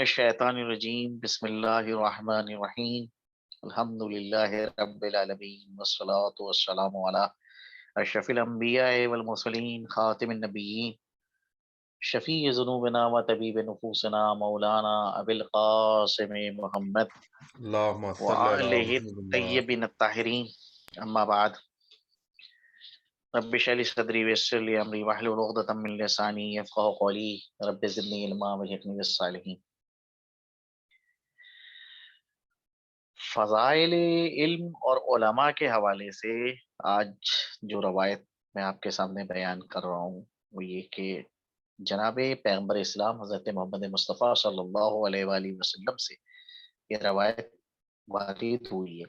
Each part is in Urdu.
الشیطان الرجیم بسم اللہ الرحمن الرحیم الحمد للہ رب العالمین والصلاة والسلام علی اشرف الانبیاء والمرسلین خاتم النبیین شفیع ذنوبنا و طبیب نفوسنا مولانا ابی القاسم محمد اللهم صل على وآلہ محمد. الطیبین الطاہرین اما بعد رب اشرح لي صدری ویسر لی امری واحلل عقدۃ من لسانی یفقهوا قولی رب زدنی علما والحقنی بالصالحین۔ فضائل علم اور علماء کے حوالے سے آج جو روایت میں آپ کے سامنے بیان کر رہا ہوں وہ یہ کہ جناب پیغمبر اسلام حضرت محمد مصطفیٰ صلی اللہ علیہ وآلہ وسلم سے یہ روایت وارد ہوئی ہے،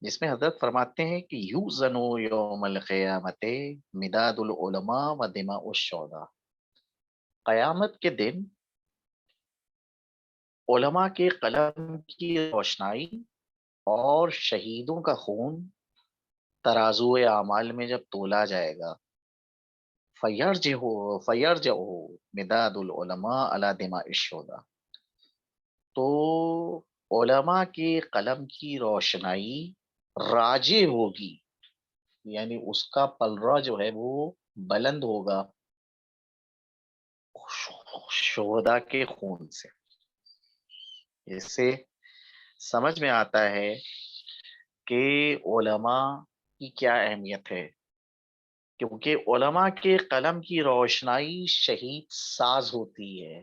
جس میں حضرت فرماتے ہیں کہ یوزن یوم القیامت مداد العلماء و دماء الشہداء، قیامت کے دن علماء کے قلم کی روشنائی اور شہیدوں کا خون ترازو اعمال میں جب تولا جائے گا فیرجع مداد العلماء علی دماء الشہداء، تو علماء کے قلم کی روشنائی راجع ہوگی، یعنی اس کا پلڑا جو ہے وہ بلند ہوگا شہداء کے خون سے۔ اس سے سمجھ میں آتا ہے کہ علماء کی کیا اہمیت ہے، کیونکہ علماء کے قلم کی روشنائی شہید ساز ہوتی ہے،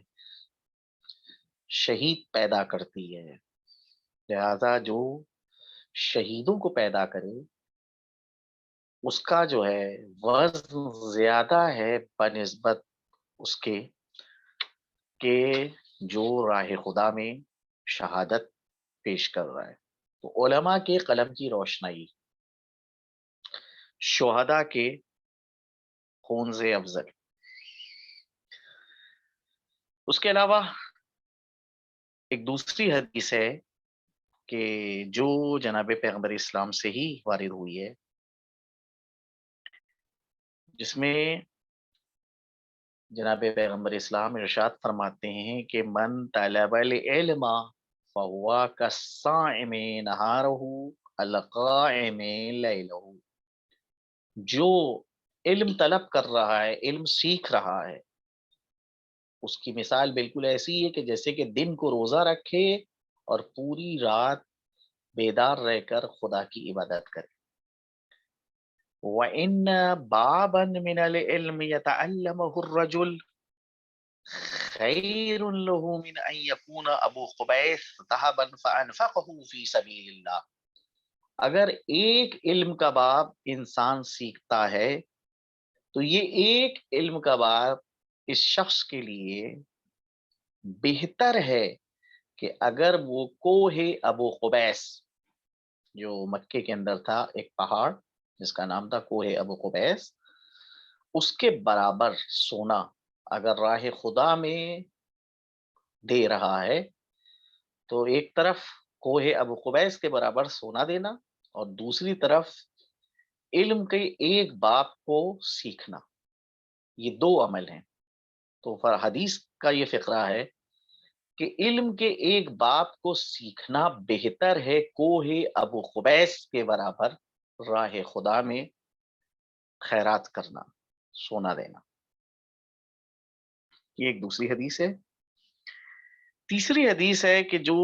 شہید پیدا کرتی ہے، لہذا جو شہیدوں کو پیدا کرے اس کا جو ہے وزن زیادہ ہے بنسبت اس کے کہ جو راہ خدا میں شہادت پیش کر رہا ہے۔ تو علماء کے قلم کی روشنائی شہداء کے خون سے افضل۔ اس کے علاوہ ایک دوسری حدیث ہے کہ جو جناب پیغمبر اسلام سے ہی وارد ہوئی ہے، جس میں جناب پیغمبر اسلام ارشاد فرماتے ہیں کہ من طلب العلم فہو کالصائم نہارہ القائم لیلہ، جو علم طلب کر رہا ہے، علم سیکھ رہا ہے، اس کی مثال بالکل ایسی ہے کہ جیسے کہ دن کو روزہ رکھے اور پوری رات بیدار رہ کر خدا کی عبادت کرے۔ وَإِنَّ بَابًا مِنَ الْعِلْمِ يَتَعَلَّمُهُ الرَّجُلُ خَيْرٌ لَهُ مِنْ أَنْ يَكُونَ أَبُو قُبَيْسَ ذَهَبًا فَأَنْفَقَهُ فِي سَبِيلِ اللَّهِ، اگر ایک علم کا باب انسان سیکھتا ہے تو یہ ایک علم کا باب اس شخص کے لیے بہتر ہے کہ اگر وہ کوہ ابو قبیس، جو مکے کے اندر تھا ایک پہاڑ جس کا نام تھا کوہ ابو قبیس، اس کے برابر سونا اگر راہ خدا میں دے رہا ہے تو ایک طرف کوہ ابو قبیس کے برابر سونا دینا اور دوسری طرف علم کے ایک باب کو سیکھنا، یہ دو عمل ہیں۔ تو حدیث کا یہ فقرہ ہے کہ علم کے ایک باب کو سیکھنا بہتر ہے کوہ ابو قبیس کے برابر راہ خدا میں خیرات کرنا، سونا دینا۔ یہ ایک دوسری حدیث ہے۔ تیسری حدیث ہے کہ جو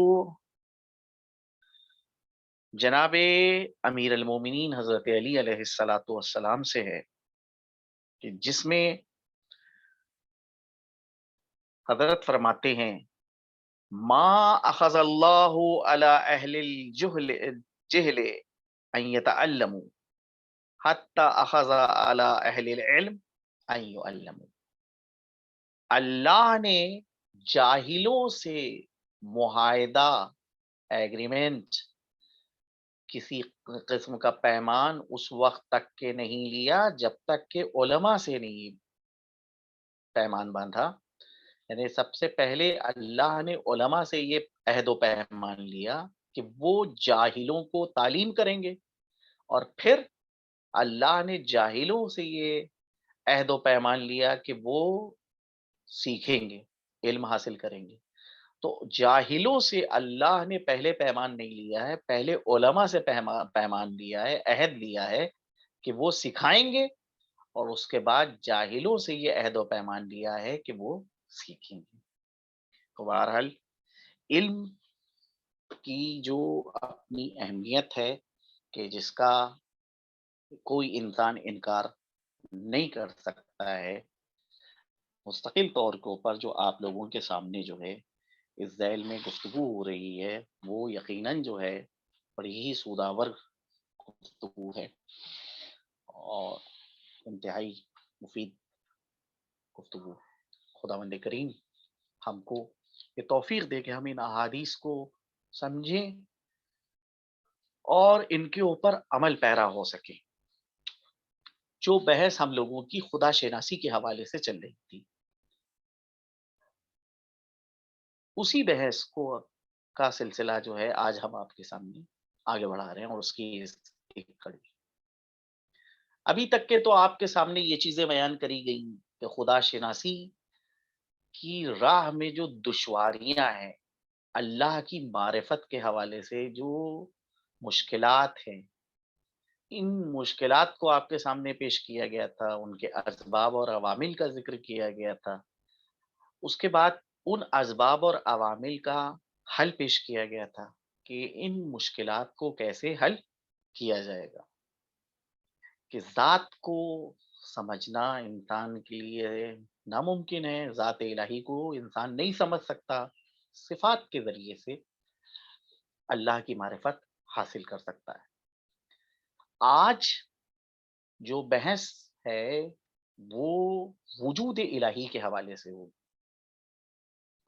جناب امیر المومنین حضرت علی علیہ الصلاۃ والسلام سے ہے، کہ جس میں حضرت فرماتے ہیں ما اخذ اللہ علی اہل الجہل ان یتعلموا حتی اخذ علی اہل العلم ان یعلموا، اللہ نے جاہلوں سے معاہدہ، ایگریمنٹ، کسی قسم کا پیمان اس وقت تک کے نہیں لیا جب تک کہ علماء سے نہیں پیمان باندھا، یعنی سب سے پہلے اللہ نے علماء سے یہ عہد و پیمان لیا کہ وہ جاہلوں کو تعلیم کریں گے، اور پھر اللہ نے جاہلوں سے یہ عہد و پیمان لیا کہ وہ سیکھیں گے، علم حاصل کریں گے، تو جاہلوں سے اللہ نے پہلے پیمان نہیں لیا ہے، پہلے علماء سے پیمان لیا ہے، عہد لیا ہے کہ وہ سکھائیں گے، اور اس کے بعد جاہلوں سے یہ عہد و پیمان لیا ہے کہ وہ سیکھیں گے۔ تو بہرحال علم کی جو اپنی اہمیت ہے کہ جس کا کوئی انسان انکار نہیں کر سکتا ہے، مستقل طور کے اوپر جو آپ لوگوں کے سامنے جو ہے اس ذیل میں گفتگو ہو رہی ہے، وہ یقیناً جو ہے بڑی ہی سودآور گفتگو ہے اور انتہائی مفید گفتگو۔ خداوند کریم ہم کو یہ توفیق دے کہ ہم ان احادیث کو سمجھیں اور ان کے اوپر عمل پیرا ہو سکے۔ جو بحث ہم لوگوں کی خدا شناسی کے حوالے سے چل رہی تھی، اسی بحث کو کا سلسلہ جو ہے آج ہم آپ کے سامنے آگے بڑھا رہے ہیں، اور اس کی ایک کڑی۔ ابھی تک کے تو آپ کے سامنے یہ چیزیں بیان کری گئی کہ خدا شناسی کی راہ میں جو دشواریاں ہیں، اللہ کی معرفت کے حوالے سے جو مشکلات ہیں، ان مشکلات کو آپ کے سامنے پیش کیا گیا تھا، ان کے اسباب اور عوامل کا ذکر کیا گیا تھا۔ اس کے بعد ان اسباب اور عوامل کا حل پیش کیا گیا تھا کہ ان مشکلات کو کیسے حل کیا جائے گا، کہ ذات کو سمجھنا انسان کے لیے ناممکن ہے، ذات الہی کو انسان نہیں سمجھ سکتا، صفات کے ذریعے سے اللہ کی معرفت حاصل کر سکتا ہے۔ آج جو بحث ہے وہ وجود الہی کے حوالے سے ہو۔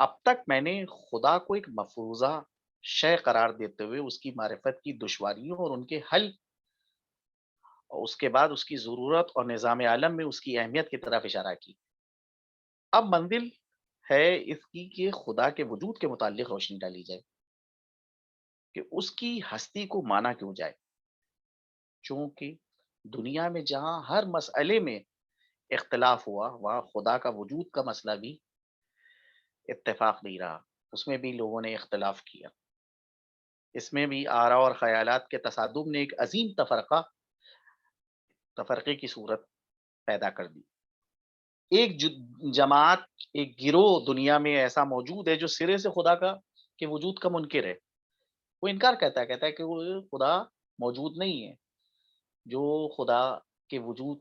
اب تک میں نے خدا کو ایک مفروضہ شے قرار دیتے ہوئے اس کی معرفت کی دشواریوں اور ان کے حل، اور اس کے بعد اس کی ضرورت اور نظام عالم میں اس کی اہمیت کی طرف اشارہ کی۔ اب منزل ہے اس کی کہ خدا کے وجود کے متعلق روشنی ڈالی جائے کہ اس کی ہستی کو مانا کیوں جائے، چونکہ دنیا میں جہاں ہر مسئلے میں اختلاف ہوا، وہاں خدا کا وجود کا مسئلہ بھی اتفاق نہیں رہا، اس میں بھی لوگوں نے اختلاف کیا، اس میں بھی آراء اور خیالات کے تصادم نے ایک عظیم تفرقے کی صورت پیدا کر دی۔ ایک جماعت، ایک گروہ دنیا میں ایسا موجود ہے جو سرے سے خدا کا کے وجود کا منکر ہے، وہ انکار کہتا ہے کہ وہ خدا موجود نہیں ہے۔ جو خدا کے وجود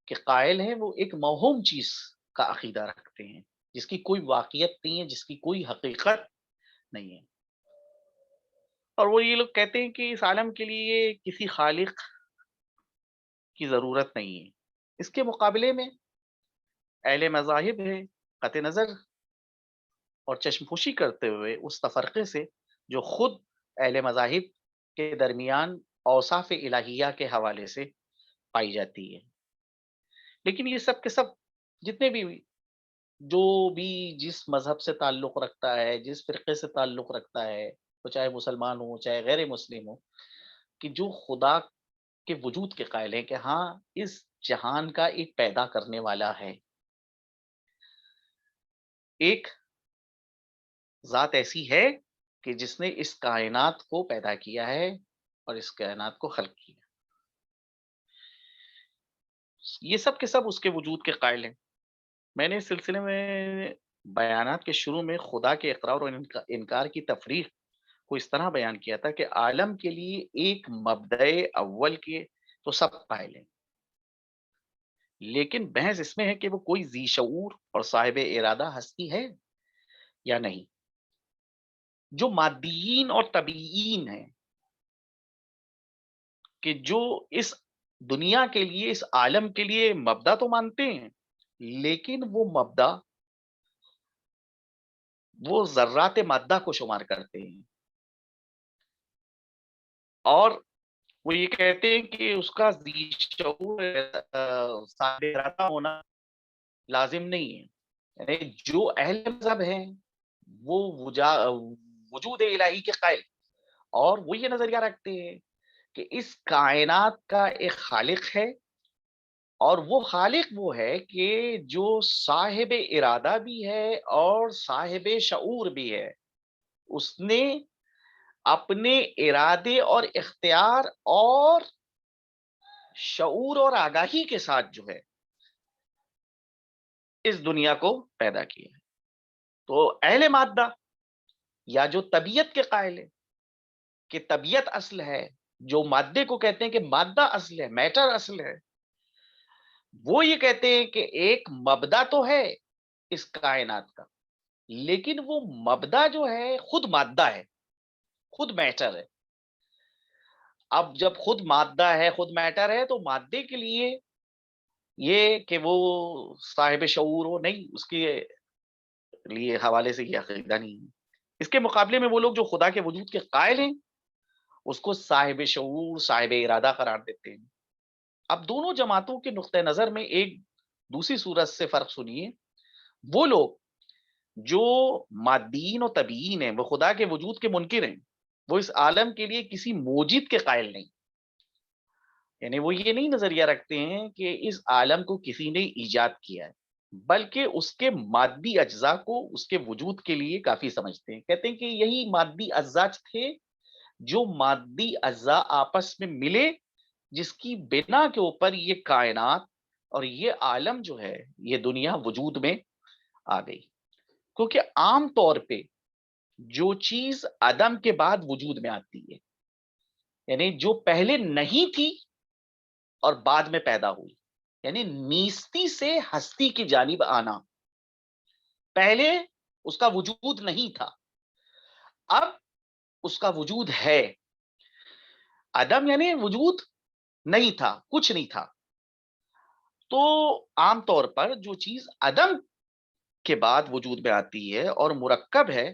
کے قائل ہیں وہ ایک موہوم چیز کا عقیدہ رکھتے ہیں، جس کی کوئی واقعیت نہیں ہے، جس کی کوئی حقیقت نہیں ہے، اور وہ یہ لوگ کہتے ہیں کہ اس عالم کے لیے کسی خالق کی ضرورت نہیں ہے۔ اس کے مقابلے میں اہل مذاہب ہے، قطع نظر اور چشم پوشی کرتے ہوئے اس تفرقے سے جو خود اہل مذاہب کے درمیان اوصاف الہیہ کے حوالے سے پائی جاتی ہے۔ لیکن یہ سب کے سب جتنے بھی جو بھی جس مذہب سے تعلق رکھتا ہے، جس فرقے سے تعلق رکھتا ہے، وہ چاہے مسلمان ہو چاہے غیر مسلم ہو، کہ جو خدا کے وجود کے قائل ہیں کہ ہاں اس جہان کا ایک پیدا کرنے والا ہے، ایک ذات ایسی ہے کہ جس نے اس کائنات کو پیدا کیا ہے اور اس کائنات کو خلق کیا۔ یہ سب کے سب اس کے وجود کے قائل ہیں۔ میں نے اس سلسلے میں بیانات کے شروع میں خدا کے اقرار اور انکار کی تفریق کو اس طرح بیان کیا تھا کہ عالم کے لیے ایک مبدأ اول کے تو سب قائل ہیں، لیکن بحث اس میں ہے کہ وہ کوئی ذی شعور اور صاحب ارادہ ہستی ہے یا نہیں۔ جو مادیین اور طبیعیین ہیں، کہ جو اس دنیا کے لیے، اس عالم کے لیے مبدا تو مانتے ہیں، لیکن وہ مبدا وہ ذرات مادہ کو شمار کرتے ہیں، اور وہ یہ کہتے ہیں کہ اس کا ذی شعور صاحب ارادہ ہونا لازم نہیں ہے۔ یعنی جو اہل مذہب ہیں وہ وجود الہی کے قائل، اور وہ یہ نظریہ رکھتے ہیں کہ اس کائنات کا ایک خالق ہے اور وہ خالق وہ ہے کہ جو صاحب ارادہ بھی ہے اور صاحب شعور بھی ہے. اس نے اپنے ارادے اور اختیار اور شعور اور آگاہی کے ساتھ جو ہے اس دنیا کو پیدا کیا ہے. تو اہل مادہ یا جو طبیعت کے قائل ہے کہ طبیعت اصل ہے، جو مادے کو کہتے ہیں کہ مادہ اصل ہے، میٹر اصل ہے، وہ یہ کہتے ہیں کہ ایک مبدا تو ہے اس کائنات کا، لیکن وہ مبدا جو ہے خود مادہ ہے، خود میٹر ہے. اب جب خود مادہ ہے، خود میٹر ہے، تو مادے کے لیے یہ کہ وہ صاحب شعور ہو نہیں، اس کے لیے حوالے سے یہ عقیدہ نہیں ہے. اس کے مقابلے میں وہ لوگ جو خدا کے وجود کے قائل ہیں اس کو صاحب شعور، صاحب ارادہ قرار دیتے ہیں. اب دونوں جماعتوں کے نقطہ نظر میں ایک دوسری صورت سے فرق سنیے. وہ لوگ جو مادین و طبیعین ہیں، وہ خدا کے وجود کے منکر ہیں، وہ اس عالم کے لیے کسی موجد کے قائل نہیں. یعنی وہ یہ نہیں نظریہ رکھتے ہیں کہ اس عالم کو کسی نے ایجاد کیا ہے، بلکہ اس کے مادی اجزاء کو اس کے وجود کے لیے کافی سمجھتے ہیں. کہتے ہیں کہ یہی مادی اجزاء تھے جو مادی اجزاء آپس میں ملے، جس کی بنا کے اوپر یہ کائنات اور یہ عالم جو ہے، یہ دنیا وجود میں آ گئی. کیونکہ عام طور پہ جو چیز عدم کے بعد وجود میں آتی ہے، یعنی جو پہلے نہیں تھی اور بعد میں پیدا ہوئی، یعنی نیستی سے ہستی کی جانب آنا. پہلے اس کا وجود نہیں تھا، اب اس کا وجود ہے. عدم یعنی وجود نہیں تھا، کچھ نہیں تھا. تو عام طور پر جو چیز عدم کے بعد وجود میں آتی ہے اور مرکب ہے،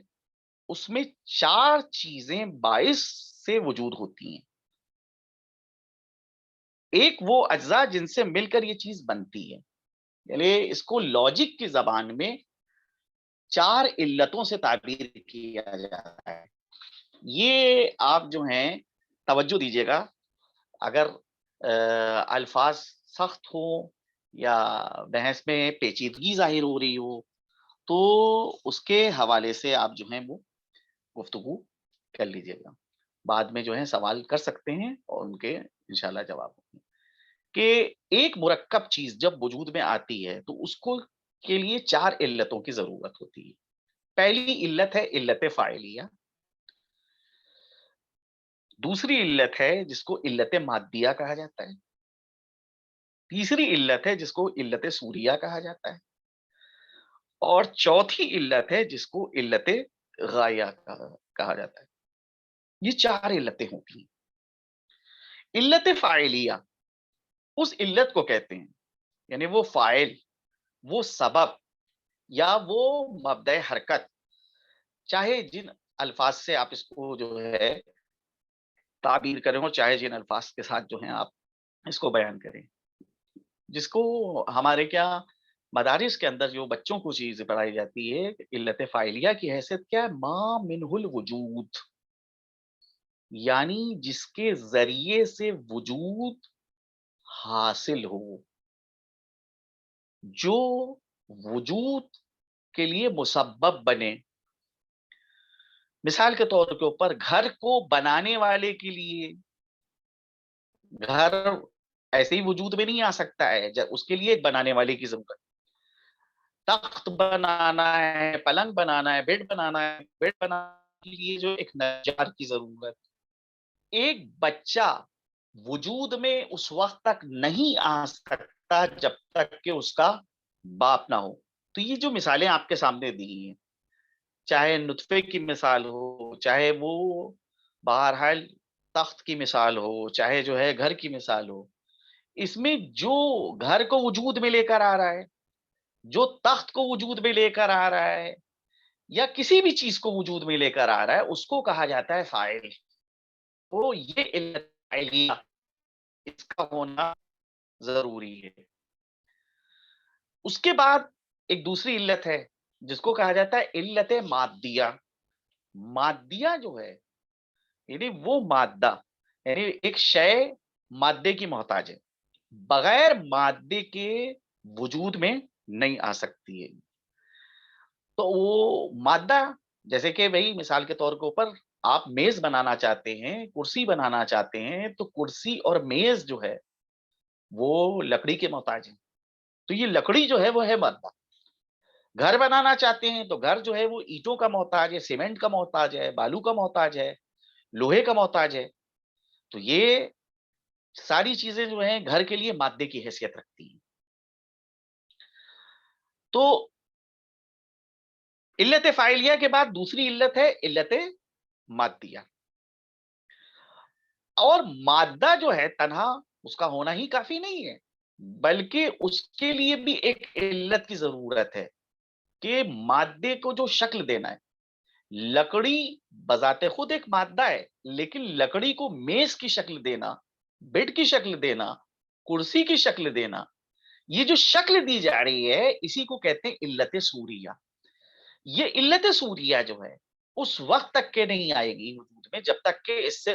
اس میں چار چیزیں باعث سے وجود ہوتی ہیں. ایک وہ اجزاء جن سے مل کر یہ چیز بنتی ہے، یعنی اس کو لاجک کی زبان میں چار علتوں سے تعبیر کیا جاتا ہے. یہ آپ جو ہیں توجہ دیجیے گا، اگر الفاظ سخت ہوں یا بحث میں پیچیدگی ظاہر ہو رہی ہو تو اس کے حوالے سے آپ جو ہیں وہ گفتگو کر لیجیے گا. بعد میں جو ہے سوال کر سکتے ہیں اور ان کے انشاءاللہ جواب ہوں گے. کہ ایک مرکب چیز جب وجود میں آتی ہے تو اس کو کے لیے چار علتوں کی ضرورت ہوتی ہے. پہلی علت ہے علت فاعلیہ. دوسری علت ہے جس کو علت مادیہ کہا جاتا ہے. تیسری علت ہے جس کو علت سوریہ کہا جاتا ہے. اور چوتھی علت ہے جس کو علت غایہ کہا جاتا ہے. یہ چار علتیں ہوتی ہیں. علت فاعلیہ اس علت کو کہتے ہیں، یعنی وہ فاعل، وہ سبب یا وہ مبدأ حرکت، چاہے جن الفاظ سے آپ اس کو جو ہے تعبیر کریں اور چاہے جن الفاظ کے ساتھ جو ہیں آپ اس کو بیان کریں. جس کو ہمارے کیا مدارس کے اندر جو بچوں کو چیز پڑھائی جاتی ہے، علت فاعلیہ کی حیثیت کیا ہے؟ ما منہ الوجود، یعنی جس کے ذریعے سے وجود حاصل ہو، جو وجود کے لیے مسبب بنے. مثال کے طور کے اوپر گھر کو بنانے والے کے لیے گھر ایسے ہی وجود میں نہیں آ سکتا ہے، اس کے لیے ایک بنانے والے کی ضرورت. تخت بنانا ہے، پلنگ بنانا ہے، بیڈ بنانا ہے، بیڈ بنانے کے لیے جو ایک نجار کی ضرورت. ایک بچہ وجود میں اس وقت تک نہیں آ سکتا جب تک کہ اس کا باپ نہ ہو. تو یہ جو مثالیں آپ کے سامنے دی ہیں، چاہے نطفے کی مثال ہو، چاہے وہ بہرحال تخت کی مثال ہو، چاہے جو ہے گھر کی مثال ہو، اس میں جو گھر کو وجود میں لے کر آ رہا ہے، جو تخت کو وجود میں لے کر آ رہا ہے، یا کسی بھی چیز کو وجود میں لے کر آ رہا ہے، اس کو کہا جاتا ہے فاعل. تو یہ علت فاعلیہ، اس کا ہونا ضروری ہے. اس کے بعد ایک دوسری علت ہے جس کو کہا جاتا ہے علت مادیہ. مادیہ جو ہے یعنی وہ مادہ، یعنی ایک شے مادے کی محتاج ہے. بغیر مادے کے وجود میں نہیں آ سکتی ہے. تو وہ مادہ، جیسے کہ بھائی مثال کے طور کے اوپر آپ میز بنانا چاہتے ہیں، کرسی بنانا چاہتے ہیں، تو کرسی اور میز جو ہے وہ لکڑی کے محتاج ہیں. تو یہ لکڑی جو ہے وہ ہے مادہ. گھر بنانا چاہتے ہیں تو گھر جو ہے وہ اینٹوں کا محتاج ہے، سیمنٹ کا محتاج ہے، بالو کا محتاج ہے، لوہے کا محتاج ہے. تو یہ ساری چیزیں جو ہیں گھر کے لیے مادے کی حیثیت رکھتی ہیں. تو علت فاعلیہ کے بعد دوسری علت ہے علت مادیہ. اور مادہ جو ہے تنہا اس کا ہونا ہی کافی نہیں ہے، بلکہ اس کے لیے بھی ایک علت کی ضرورت ہے کہ مادے کو جو شکل دینا ہے. لکڑی بذات خود ایک مادہ ہے، لیکن لکڑی کو میز کی شکل دینا، بیڈ کی شکل دینا، کرسی کی شکل دینا، یہ جو شکل دی جا رہی ہے اسی کو کہتے ہیں علت سوریہ. یہ علت سوریہ جو ہے اس وقت تک کے نہیں آئے گی وجود میں جب تک کہ اس سے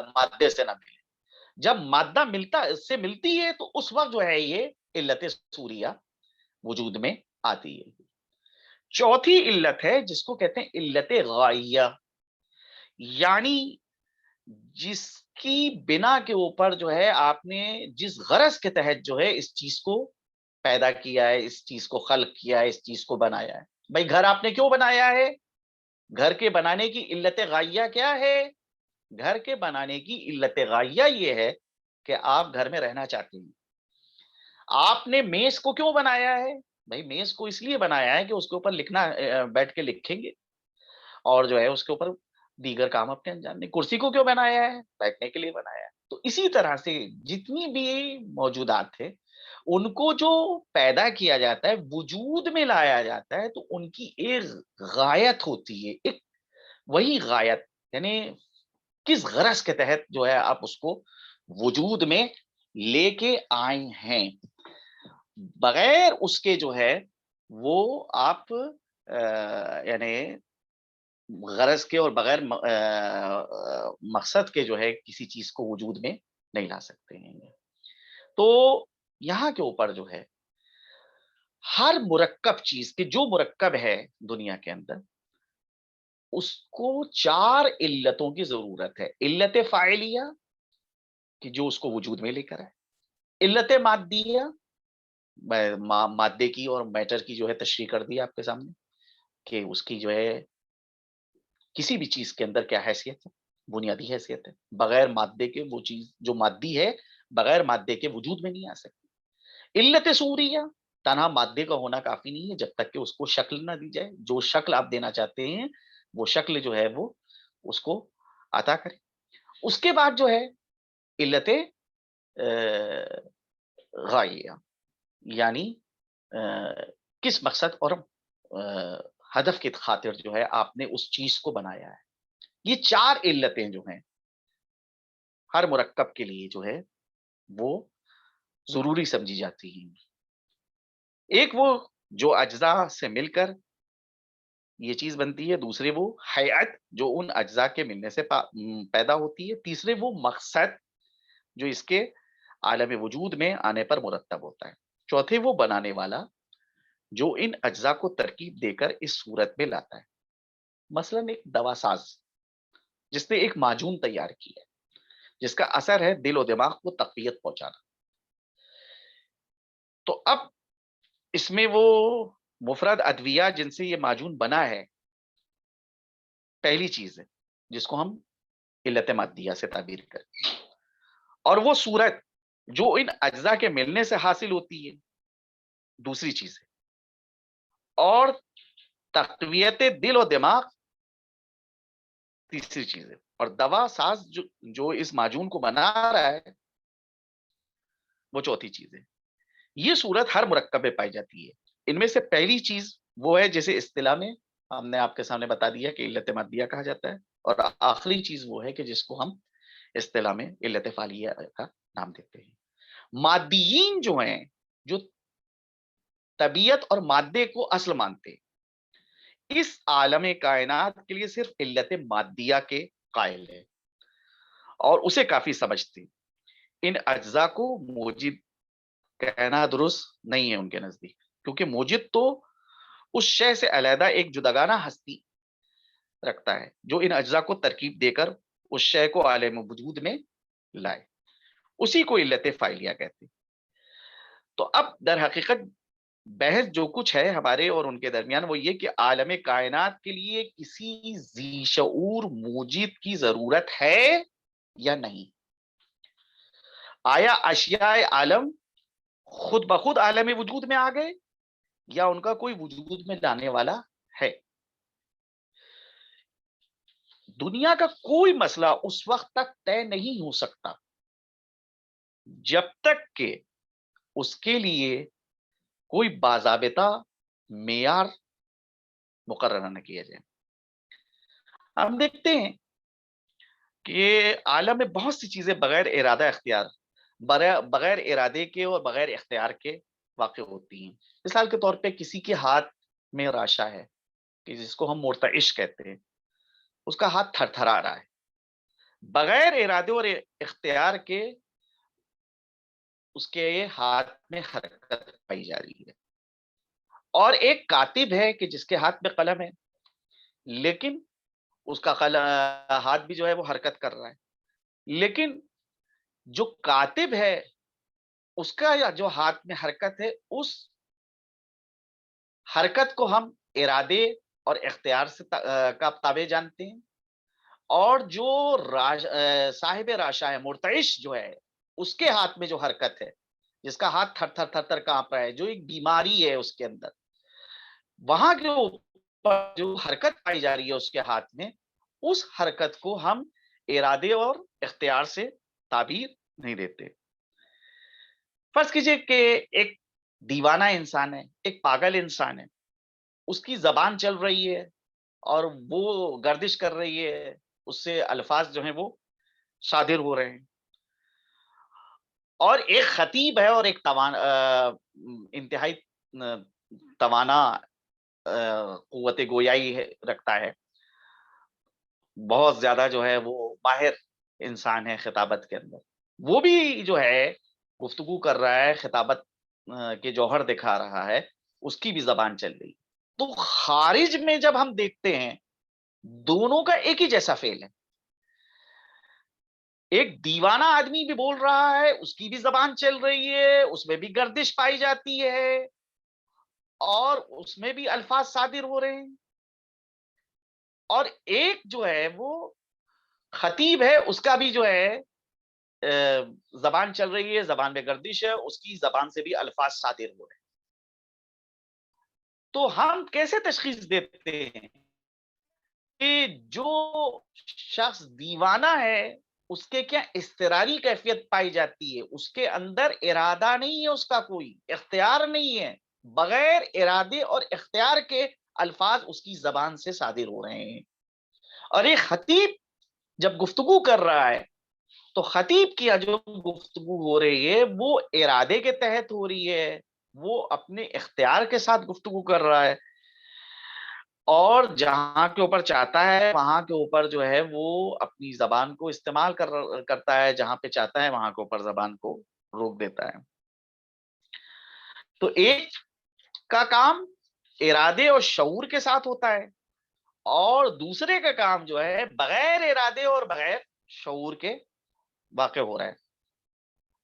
مادے سے نہ ملے. جب مادہ ملتا اس سے ملتی ہے تو اس وقت جو ہے یہ علت سوریہ وجود میں آتی ہے. چوتھی علت ہے جس کو کہتے ہیں علت غائیہ، یعنی جس کی بنا کے اوپر جو ہے آپ نے جس غرض کے تحت جو ہے اس چیز کو پیدا کیا ہے، اس چیز کو خلق کیا ہے، اس چیز کو بنایا ہے. بھائی گھر آپ نے کیوں بنایا ہے؟ گھر کے بنانے کی علت غائیہ کیا ہے؟ گھر کے بنانے کی علت غائیہ یہ ہے کہ آپ گھر میں رہنا چاہتے ہیں. آپ نے میز کو کیوں بنایا ہے؟ بھائی میز کو اس لیے بنایا ہے کہ اس کے اوپر لکھنا، بیٹھ کے لکھیں گے اور جو ہے اس کے اوپر دیگر کام اپنے انجام دیں. کرسی کو کیوں بنایا ہے؟ بیٹھنے کے لیے بنایا ہے. تو اسی طرح سے جتنی بھی موجودات تھے ان کو جو پیدا کیا جاتا ہے، وجود میں لایا جاتا ہے، تو ان کی ایک غایت ہوتی ہے. ایک وہی غایت، یعنی کس غرض کے تحت جو ہے آپ اس کو وجود میں لے کے آئے ہیں. بغیر اس کے جو ہے وہ آپ یعنی غرض کے اور بغیر مقصد کے جو ہے کسی چیز کو وجود میں نہیں لا سکتے ہیں. تو یہاں کے اوپر جو ہے ہر مرکب چیز کے جو مرکب ہے دنیا کے اندر اس کو 4 علتوں کی ضرورت ہے. علت فاعلیہ کہ جو اس کو وجود میں لے کر ہے، علت مادیہ مادے کی اور میٹر کی جو ہے تشریح کر دی آپ کے سامنے کہ اس کی جو ہے کسی بھی چیز کے اندر کیا حیثیت ہے، بنیادی حیثیت ہے. بغیر مادے کے وہ چیز جو مادی ہے بغیر مادے کے وجود میں نہیں آ سکتی. علت سوریہ تنہا مادے کا ہونا کافی نہیں ہے جب تک کہ اس کو شکل نہ دی جائے. جو شکل آپ دینا چاہتے ہیں وہ شکل جو ہے وہ اس کو عطا کرے. اس کے بعد جو ہے علت غائیہ، یعنی کس مقصد اور ہدف کی خاطر جو ہے آپ نے اس چیز کو بنایا ہے. یہ 4 علتیں جو ہیں ہر مرکب کے لیے جو ہے وہ ضروری سمجھی جاتی ہیں. ایک وہ جو اجزاء سے مل کر یہ چیز بنتی ہے، دوسرے وہ حیات جو ان اجزاء کے ملنے سے پیدا ہوتی ہے، تیسرے وہ مقصد جو اس کے عالم وجود میں آنے پر مرتب ہوتا ہے، چوتھے وہ بنانے والا جو ان اجزاء کو ترکیب دے کر اس صورت میں لاتا ہے. مثلا ایک دوا ساز جس نے ایک معجون تیار کی ہے جس کا اثر ہے دل و دماغ کو تقویت پہنچانا. تو اب اس میں وہ مفرد ادویہ جن سے یہ معجون بنا ہے پہلی چیز ہے جس کو ہم علت مادیہ سے تعبیر کرتے ہیں، اور وہ صورت جو ان اجزاء کے ملنے سے حاصل ہوتی ہے دوسری چیز ہے، اور تقویت دل و دماغ تیسری چیز ہے، اور دوا ساز جو اس معجون کو بنا رہا ہے وہ چوتھی چیز ہے. یہ صورت ہر مرکب میں پائی جاتی ہے. ان میں سے پہلی چیز وہ ہے جسے اصطلاح میں ہم نے آپ کے سامنے بتا دیا کہ علت مادیہ کہا جاتا ہے، اور آخری چیز وہ ہے کہ جس کو ہم اصطلاح میں علت فعلیہ کا نام دیتے ہیں. مادیین جو ہیں جو طبیعت اور مادے کو اصل مانتے اس عالم کائنات کے لیے صرف علت مادیہ کے قائل ہے اور اسے کافی سمجھتے. ان اجزاء کو موجب کہنا درست نہیں ہے ان کے نزدیک، کیونکہ موجد تو اس شے سے علیحدہ ایک جداگانہ ہستی رکھتا ہے جو ان اجزاء کو ترکیب دے کر اس شے کو عالم وجود میں لائے، اسی کو علت فاعلیہ کہتے ہیں۔ تو اب در حقیقت بحث جو کچھ ہے ہمارے اور ان کے درمیان وہ یہ کہ عالم کائنات کے لیے کسی ذی شعور موجد کی ضرورت ہے یا نہیں؟ آیا اشیاء عالم خود بخود عالم وجود میں آ گئے یا ان کا کوئی وجود میں لانے والا ہے؟ دنیا کا کوئی مسئلہ اس وقت تک طے نہیں ہو سکتا جب تک کہ اس کے لیے کوئی باضابطہ معیار مقرر نہ کیا جائے۔ ہم دیکھتے ہیں کہ عالم میں بہت سی چیزیں بغیر ارادہ اختیار، بغیر ارادے کے اور بغیر اختیار کے واقع ہوتی ہیں۔ مثال کے طور پہ کسی کے ہاتھ میں راشا ہے کہ جس کو ہم مرتعش کہتے ہیں، اس کا ہاتھ تھر تھرا رہا ہے، بغیر ارادے اور اختیار کے اس کے ہاتھ میں حرکت پائی جا رہی ہے۔ اور ایک کاتب ہے کہ جس کے ہاتھ میں قلم ہے، لیکن اس کا ہاتھ بھی جو ہے وہ حرکت کر رہا ہے، لیکن جو کاتب ہے اس کا جو ہاتھ میں حرکت ہے، اس حرکت کو ہم ارادے اور اختیار سے کا تابع جانتے ہیں، اور جو صاحب راشا ہے، مرتعش جو ہے، اس کے ہاتھ میں جو حرکت ہے، جس کا ہاتھ تھر تھر تھر تھر کانپ رہا ہے، جو ایک بیماری ہے اس کے اندر، وہاں کے اوپر جو حرکت پائی جا رہی ہے اس کے ہاتھ میں، اس حرکت کو ہم ارادے اور اختیار سے تعبیر نہیں دیتے۔ فرض کیجئے کہ ایک دیوانہ انسان ہے، ایک پاگل انسان ہے، اس کی زبان چل رہی ہے اور وہ گردش کر رہی ہے، اس سے الفاظ جو ہیں وہ صادر ہو رہے ہیں، اور ایک خطیب ہے اور ایک انتہائی توانا قوت گویائی رکھتا ہے، بہت زیادہ جو ہے وہ ماہر انسان ہے خطابت کے اندر، وہ بھی جو ہے گفتگو کر رہا ہے، خطابت کے جوہر دکھا رہا ہے، اس کی بھی زبان چل رہی۔ تو خارج میں جب ہم دیکھتے ہیں دونوں کا ایک ہی جیسا فعل ہے، ایک دیوانہ آدمی بھی بول رہا ہے، اس کی بھی زبان چل رہی ہے، اس میں بھی گردش پائی جاتی ہے اور اس میں بھی الفاظ صادر ہو رہے ہیں، اور ایک جو ہے وہ خطیب ہے، اس کا بھی جو ہے زبان چل رہی ہے، زبان میں گردش ہے، اس کی زبان سے بھی الفاظ صادر ہو رہے ہیں۔ تو ہم کیسے تشخیص دیتے ہیں کہ جو شخص دیوانہ ہے اس کے کیا اضطراری کیفیت پائی جاتی ہے، اس کے اندر ارادہ نہیں ہے، اس کا کوئی اختیار نہیں ہے، بغیر ارادے اور اختیار کے الفاظ اس کی زبان سے صادر ہو رہے ہیں، اور ایک خطیب جب گفتگو کر رہا ہے تو خطیب کی جو گفتگو ہو رہی ہے وہ ارادے کے تحت ہو رہی ہے، وہ اپنے اختیار کے ساتھ گفتگو کر رہا ہے، اور جہاں کے اوپر چاہتا ہے وہاں کے اوپر جو ہے وہ اپنی زبان کو استعمال کرتا ہے، جہاں پہ چاہتا ہے وہاں کے اوپر زبان کو روک دیتا ہے۔ تو ایک کا کام ارادے اور شعور کے ساتھ ہوتا ہے، اور دوسرے کا کام جو ہے بغیر ارادے اور بغیر شعور کے واقع ہو رہا ہے۔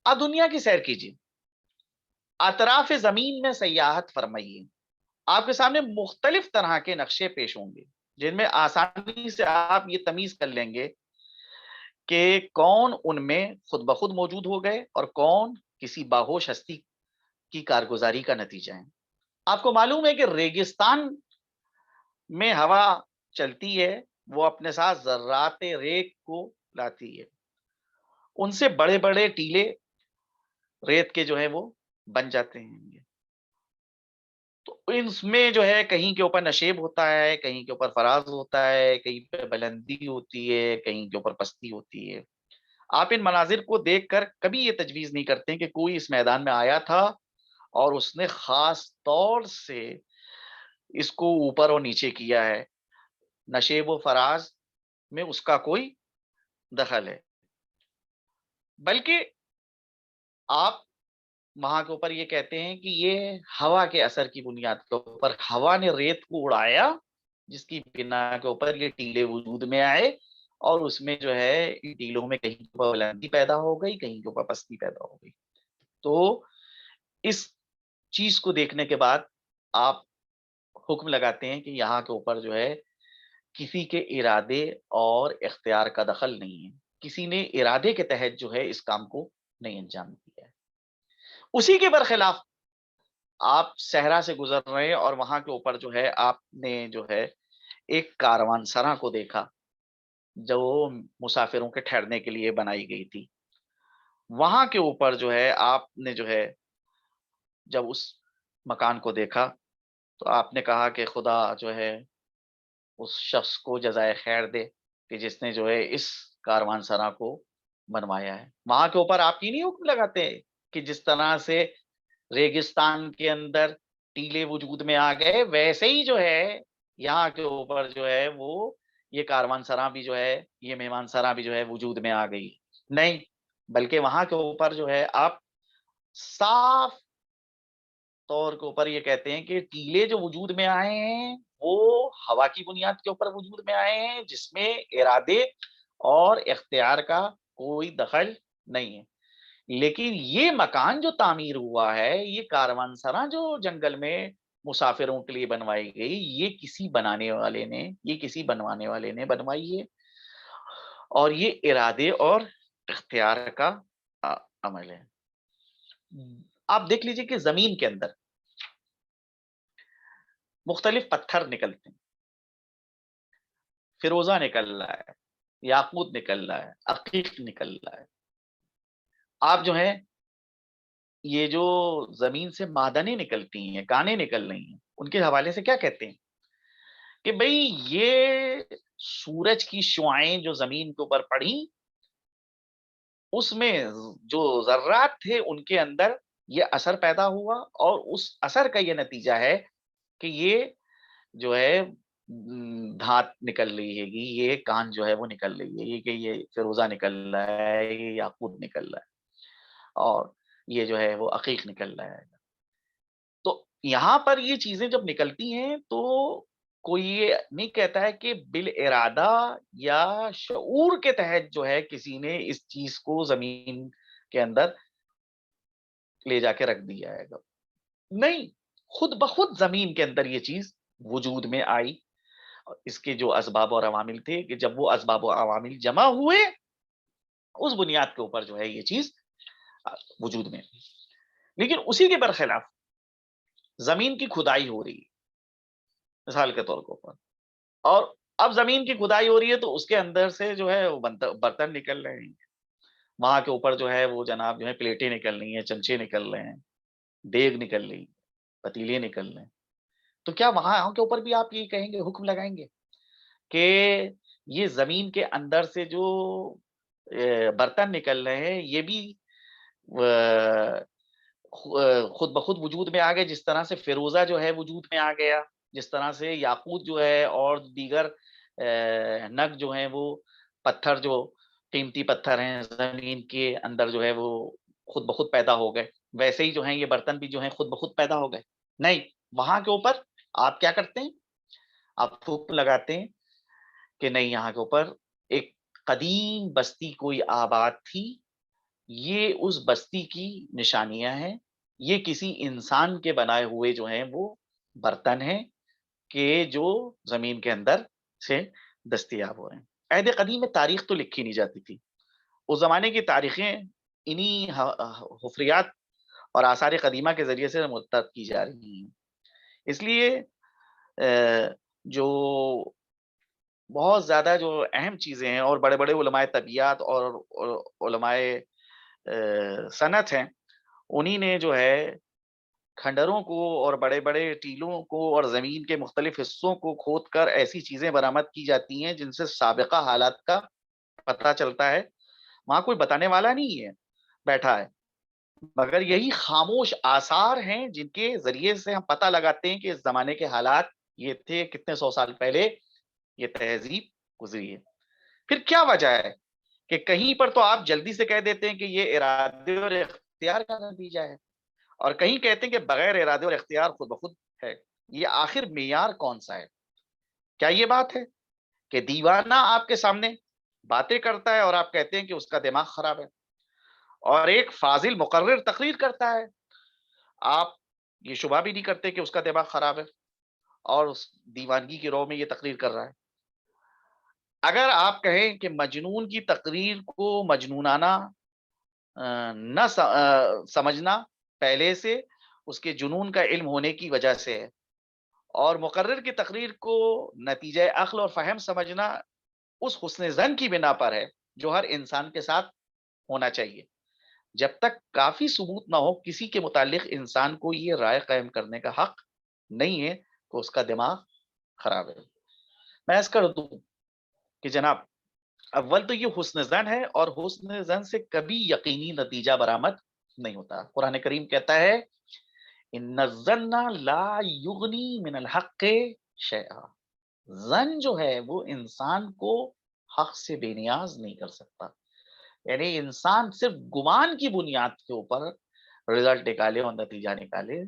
اب دنیا کی سیر کیجیے، اطراف زمین میں سیاحت فرمائیے، آپ کے سامنے مختلف طرح کے نقشے پیش ہوں گے جن میں آسانی سے آپ یہ تمیز کر لیں گے کہ کون ان میں خود بخود موجود ہو گئے اور کون کسی باہوش ہستی کی کارگزاری کا نتیجہ ہے۔ آپ کو معلوم ہے کہ ریگستان میں ہوا چلتی ہے، وہ اپنے ساتھ ذرات ریت کو لاتی ہے، ان سے بڑے بڑے ٹیلے ریت کے جو ہے وہ بن جاتے ہیں، تو اس میں جو ہے کہیں کے اوپر نشیب ہوتا ہے، کہیں کے اوپر فراز ہوتا ہے، کہیں پہ بلندی ہوتی ہے، کہیں کے اوپر پستی ہوتی ہے۔ آپ ان مناظر کو دیکھ کر کبھی یہ تجویز نہیں کرتے کہ کوئی اس میدان میں آیا تھا اور اس نے خاص طور سے اس کو اوپر اور نیچے کیا ہے، نشیب و فراز میں اس کا کوئی دخل ہے، بلکہ آپ وہاں کے اوپر یہ کہتے ہیں کہ یہ ہوا کے اثر کی بنیاد کے اوپر ہوا نے ریت کو اڑایا، جس کی بنا کے اوپر یہ ٹیلے وجود میں آئے، اور اس میں جو ہے ان ٹیلوں میں کہیں کے اوپر بلندی پیدا ہو گئی، کہیں کے اوپر پستی پیدا ہو گئی۔ تو اس چیز کو دیکھنے کے بعد آپ حکم لگاتے ہیں کہ یہاں کے اوپر جو ہے کسی کے ارادے اور اختیار کا دخل نہیں ہے، کسی نے ارادے کے تحت جو ہے اس کام کو نہیں انجام دیا ہے۔ اسی کے برخلاف آپ صحرا سے گزر رہے ہیں اور وہاں کے اوپر جو ہے آپ نے جو ہے ایک کاروان سرا کو دیکھا، جو مسافروں کے ٹھہرنے کے لیے بنائی گئی تھی۔ وہاں کے اوپر جو ہے آپ نے جو ہے جب اس مکان کو دیکھا تو آپ نے کہا کہ خدا جو ہے اس شخص کو جزائے خیر دے کہ جس نے جو ہے اس کاروان سرا کو بنوایا ہے۔ وہاں کے اوپر آپ یہ نہیں حکم لگاتے کہ جس طرح سے ریگستان کے اندر ٹیلے وجود میں آ گئے، ویسے ہی جو ہے یہاں کے اوپر جو ہے وہ یہ کاروان سرا بھی جو ہے، یہ مہمان سرا بھی جو ہے وجود میں آ گئی؟ نہیں، بلکہ وہاں کے اوپر جو ہے آپ صاف طور کے اوپر یہ کہتے ہیں کہ ٹیلے جو وجود میں آئے ہیں وہ ہوا کی بنیاد کے اوپر وجود میں آئے ہیں، جس میں ارادے اور اختیار کا کوئی دخل نہیں ہے۔ لیکن یہ مکان جو تعمیر ہوا ہے، یہ کاروان سرا جو جنگل میں مسافروں کے لیے بنوائی گئی، یہ کسی بنانے والے نے، یہ کسی بنوانے والے نے بنوائی ہے، اور یہ ارادے اور اختیار کا عمل ہے۔ آپ دیکھ لیجئے کہ زمین کے اندر مختلف پتھر نکلتے ہیں، فیروزہ نکل رہا ہے، یاقوت نکل رہا ہے، عقیق نکل رہا ہے۔ آپ جو ہے یہ جو زمین سے معدنیں نکلتی ہیں، کانیں نکل رہی ہیں، ان کے حوالے سے کیا کہتے ہیں کہ بھئی یہ سورج کی شعاعیں جو زمین کے اوپر پڑی، اس میں جو ذرات تھے ان کے اندر یہ اثر پیدا ہوا، اور اس اثر کا یہ نتیجہ ہے کہ یہ جو ہے دھات نکل رہی ہے گی، یہ کان جو ہے وہ نکل رہی ہے، یہ کہ یہ فیروزہ نکل رہا ہے، یہ یاقوت نکل رہا ہے، اور یہ جو ہے وہ عقیق نکل رہا ہے۔ تو یہاں پر یہ چیزیں جب نکلتی ہیں تو کوئی یہ نہیں کہتا ہے کہ بالارادہ یا شعور کے تحت جو ہے کسی نے اس چیز کو زمین کے اندر لے جا کے رکھ دیا ہے گا، نہیں، خود بخود زمین کے اندر یہ چیز وجود میں آئی، اور اس کے جو اسباب اور عوامل تھے کہ جب وہ اسباب و عوامل جمع ہوئے، اس بنیاد کے اوپر جو ہے یہ چیز وجود میں آئی۔ لیکن اسی کے برخلاف زمین کی کھدائی ہو رہی ہے مثال کے طور کے اوپر، اور اب زمین کی کھدائی ہو رہی ہے تو اس کے اندر سے جو ہے وہ برتن نکل رہے ہیں، وہاں کے اوپر جو ہے وہ جناب جو ہے پلیٹیں نکل رہی ہیں، چمچے نکل رہے ہیں، دیگ نکل رہی، پتیلے نکل رہے ہیں۔ تو کیا وہاں کے اوپر بھی آپ یہ کہیں گے، حکم لگائیں گے کہ یہ زمین کے اندر سے جو برتن نکل رہے ہیں یہ بھی خود بخود وجود میں آ گئے، جس طرح سے فیروزہ جو ہے وجود میں آ گیا، جس طرح سے یاقوت جو ہے اور دیگر نگ جو ہیں وہ پتھر جو قیمتی پتھر ہیں زمین کے اندر جو ہے وہ خود بخود پیدا ہو گئے، ویسے ہی جو ہیں یہ برتن بھی جو ہیں خود بخود پیدا ہو گئے؟ نہیں، وہاں کے اوپر آپ کیا کرتے ہیں؟ آپ حکم لگاتے ہیں کہ نہیں، یہاں کے اوپر ایک قدیم بستی کوئی آباد تھی، یہ اس بستی کی نشانیاں ہیں، یہ کسی انسان کے بنائے ہوئے جو ہیں وہ برتن ہیں کہ جو زمین کے اندر سے دستیاب ہو رہے ہیں۔ عہد قدیم میں تاریخ تو لکھی نہیں جاتی تھی، اس زمانے کی تاریخیں انہی حفریات اور آثار قدیمہ کے ذریعے سے مرتب کی جا رہی ہیں۔ اس لیے جو بہت زیادہ جو اہم چیزیں ہیں اور بڑے بڑے علماء طبیعیات اور علماء صنعت ہیں، انہی نے جو ہے کھنڈروں کو اور بڑے بڑے ٹیلوں کو اور زمین کے مختلف حصوں کو کھود کر ایسی چیزیں برآمد کی جاتی ہیں جن سے سابقہ حالات کا پتہ چلتا ہے۔ وہاں کوئی بتانے والا نہیں ہے بیٹھا ہے، مگر یہی خاموش آثار ہیں جن کے ذریعے سے ہم پتہ لگاتے ہیں کہ اس زمانے کے حالات یہ تھے، کتنے سو سال پہلے یہ تہذیب گزری ہے۔ پھر کیا وجہ ہے کہ کہیں پر تو آپ جلدی سے کہہ دیتے ہیں کہ یہ ارادے اور اختیار کا نتیجہ ہے، اور کہیں کہتے ہیں کہ بغیر ارادے اور اختیار خود بخود ہے۔ یہ آخر معیار کون سا ہے؟ کیا یہ بات ہے کہ دیوانہ آپ کے سامنے باتیں کرتا ہے اور آپ کہتے ہیں کہ اس کا دماغ خراب ہے، اور ایک فاضل مقرر تقریر کرتا ہے، آپ یہ شبہ بھی نہیں کرتے کہ اس کا دماغ خراب ہے اور اس دیوانگی کی رو میں یہ تقریر کر رہا ہے؟ اگر آپ کہیں کہ مجنون کی تقریر کو مجنونانہ نہ سمجھنا پہلے سے اس کے جنون کا علم ہونے کی وجہ سے ہے، اور مقرر کی تقریر کو نتیجہ عقل اور فہم سمجھنا اس حسن زن کی بنا پر ہے جو ہر انسان کے ساتھ ہونا چاہیے۔ جب تک کافی ثبوت نہ ہو کسی کے متعلق، انسان کو یہ رائے قائم کرنے کا حق نہیں ہے کہ اس کا دماغ خراب ہے۔ میں ایس کر دوں کہ جناب، اول تو یہ حسن زن ہے، اور حسن زن سے کبھی یقینی نتیجہ برآمد نہیں ہوتا۔ قرآن کریم کہتا ہے ان الظن لا یغنی من الحق شیئا، زن جو ہے وہ انسان کو حق سے بے نیاز نہیں کر سکتا۔ یعنی انسان صرف گمان کی بنیاد کے اوپر رزلٹ نکالے اور نتیجہ نکالے،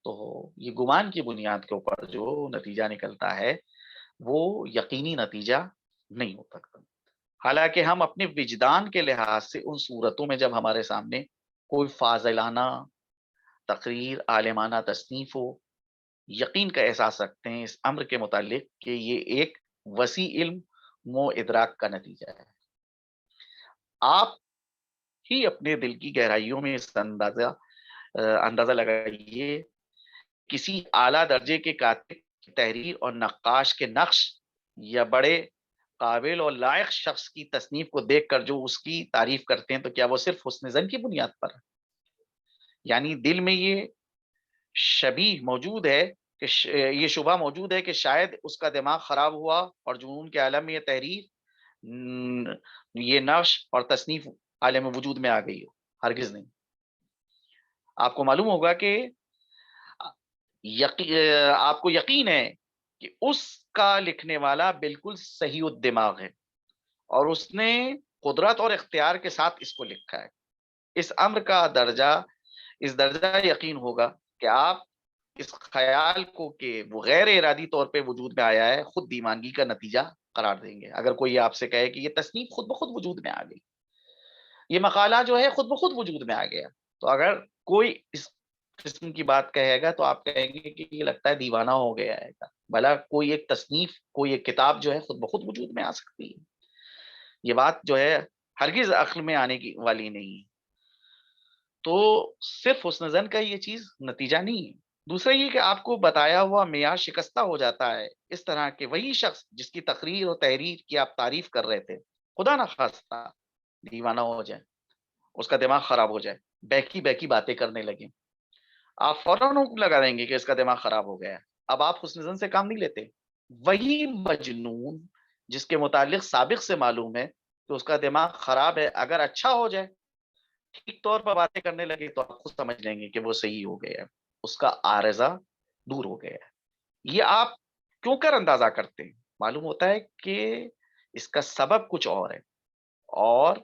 تو یہ گمان کی بنیاد کے اوپر جو نتیجہ نکلتا ہے وہ یقینی نتیجہ نہیں ہو سکتا۔ حالانکہ ہم اپنے وجدان کے لحاظ سے ان صورتوں میں جب ہمارے سامنے کوئی فاضلانہ تقریر، عالمانہ تصنیف ہو، یقین کا احساس رکھتے ہیں اس امر کے متعلق کہ یہ ایک وسیع علم و ادراک کا نتیجہ ہے۔ آپ ہی اپنے دل کی گہرائیوں میں اس اندازہ لگائیے، کسی اعلیٰ درجے کے کاتب کی تحریر اور نقاش کے نقش، یا بڑے قابل اور لائق شخص کی تصنیف کو دیکھ کر جو اس کی تعریف کرتے ہیں، تو کیا وہ صرف حسن زن کی بنیاد پر ہے؟ یعنی دل میں یہ شبیہ موجود ہے کہ یہ شبہ موجود ہے کہ شاید اس کا دماغ خراب ہوا اور جنون کے عالم میں یہ تحریر، یہ نقش اور تصنیف عالم وجود میں آ گئی ہو؟ ہرگز نہیں۔ آپ کو معلوم ہوگا کہ آپ کو یقین ہے کہ اس کا لکھنے والا بالکل صحیح الدماغ ہے، اور اس نے قدرت اور اختیار کے ساتھ اس کو لکھا ہے۔ اس امر کا اس درجہ یقین ہوگا کہ آپ اس خیال کو کہ وہ غیر ارادی طور پہ وجود میں آیا ہے خود دیوانگی کا نتیجہ قرار دیں گے۔ اگر کوئی آپ سے کہے کہ یہ تصنیف خود بخود وجود میں آ گئی، یہ مقالہ جو ہے خود بخود وجود میں آ گیا، تو اگر کوئی اس قسم کی بات کہے گا تو آپ کہیں گے کہ یہ لگتا ہے دیوانہ ہو گیا ہے۔ بھلا کوئی ایک تصنیف، کوئی ایک کتاب جو ہے خود بخود وجود میں آ سکتی ہے؟ یہ بات جو ہے ہرگز عقل میں آنے کی والی نہیں ہے۔ تو صرف حسن زن کا یہ چیز نتیجہ نہیں ہے۔ دوسرا یہ کہ آپ کو بتایا ہوا معیار شکستہ ہو جاتا ہے، اس طرح کہ وہی شخص جس کی تقریر اور تحریر کی آپ تعریف کر رہے تھے، خدا نہ خواستہ دیوانہ ہو جائے، اس کا دماغ خراب ہو جائے، بہکی بہکی باتیں کرنے لگے، آپ فوراً لگا دیں گے کہ اس کا دماغ خراب ہو گیا ہے۔ اب آپ حسن زن سے کام نہیں لیتے۔ وہی مجنون جس کے متعلق سابق سے معلوم ہے کہ اس کا دماغ خراب ہے، اگر اچھا ہو جائے، ٹھیک طور پر باتیں کرنے لگے، تو آپ خود سمجھ لیں گے کہ وہ صحیح ہو گیا ہے، اس کا عارضہ دور ہو گیا ہے۔ یہ آپ کیوں کر اندازہ کرتے ہیں؟ معلوم ہوتا ہے کہ اس کا سبب کچھ اور ہے، اور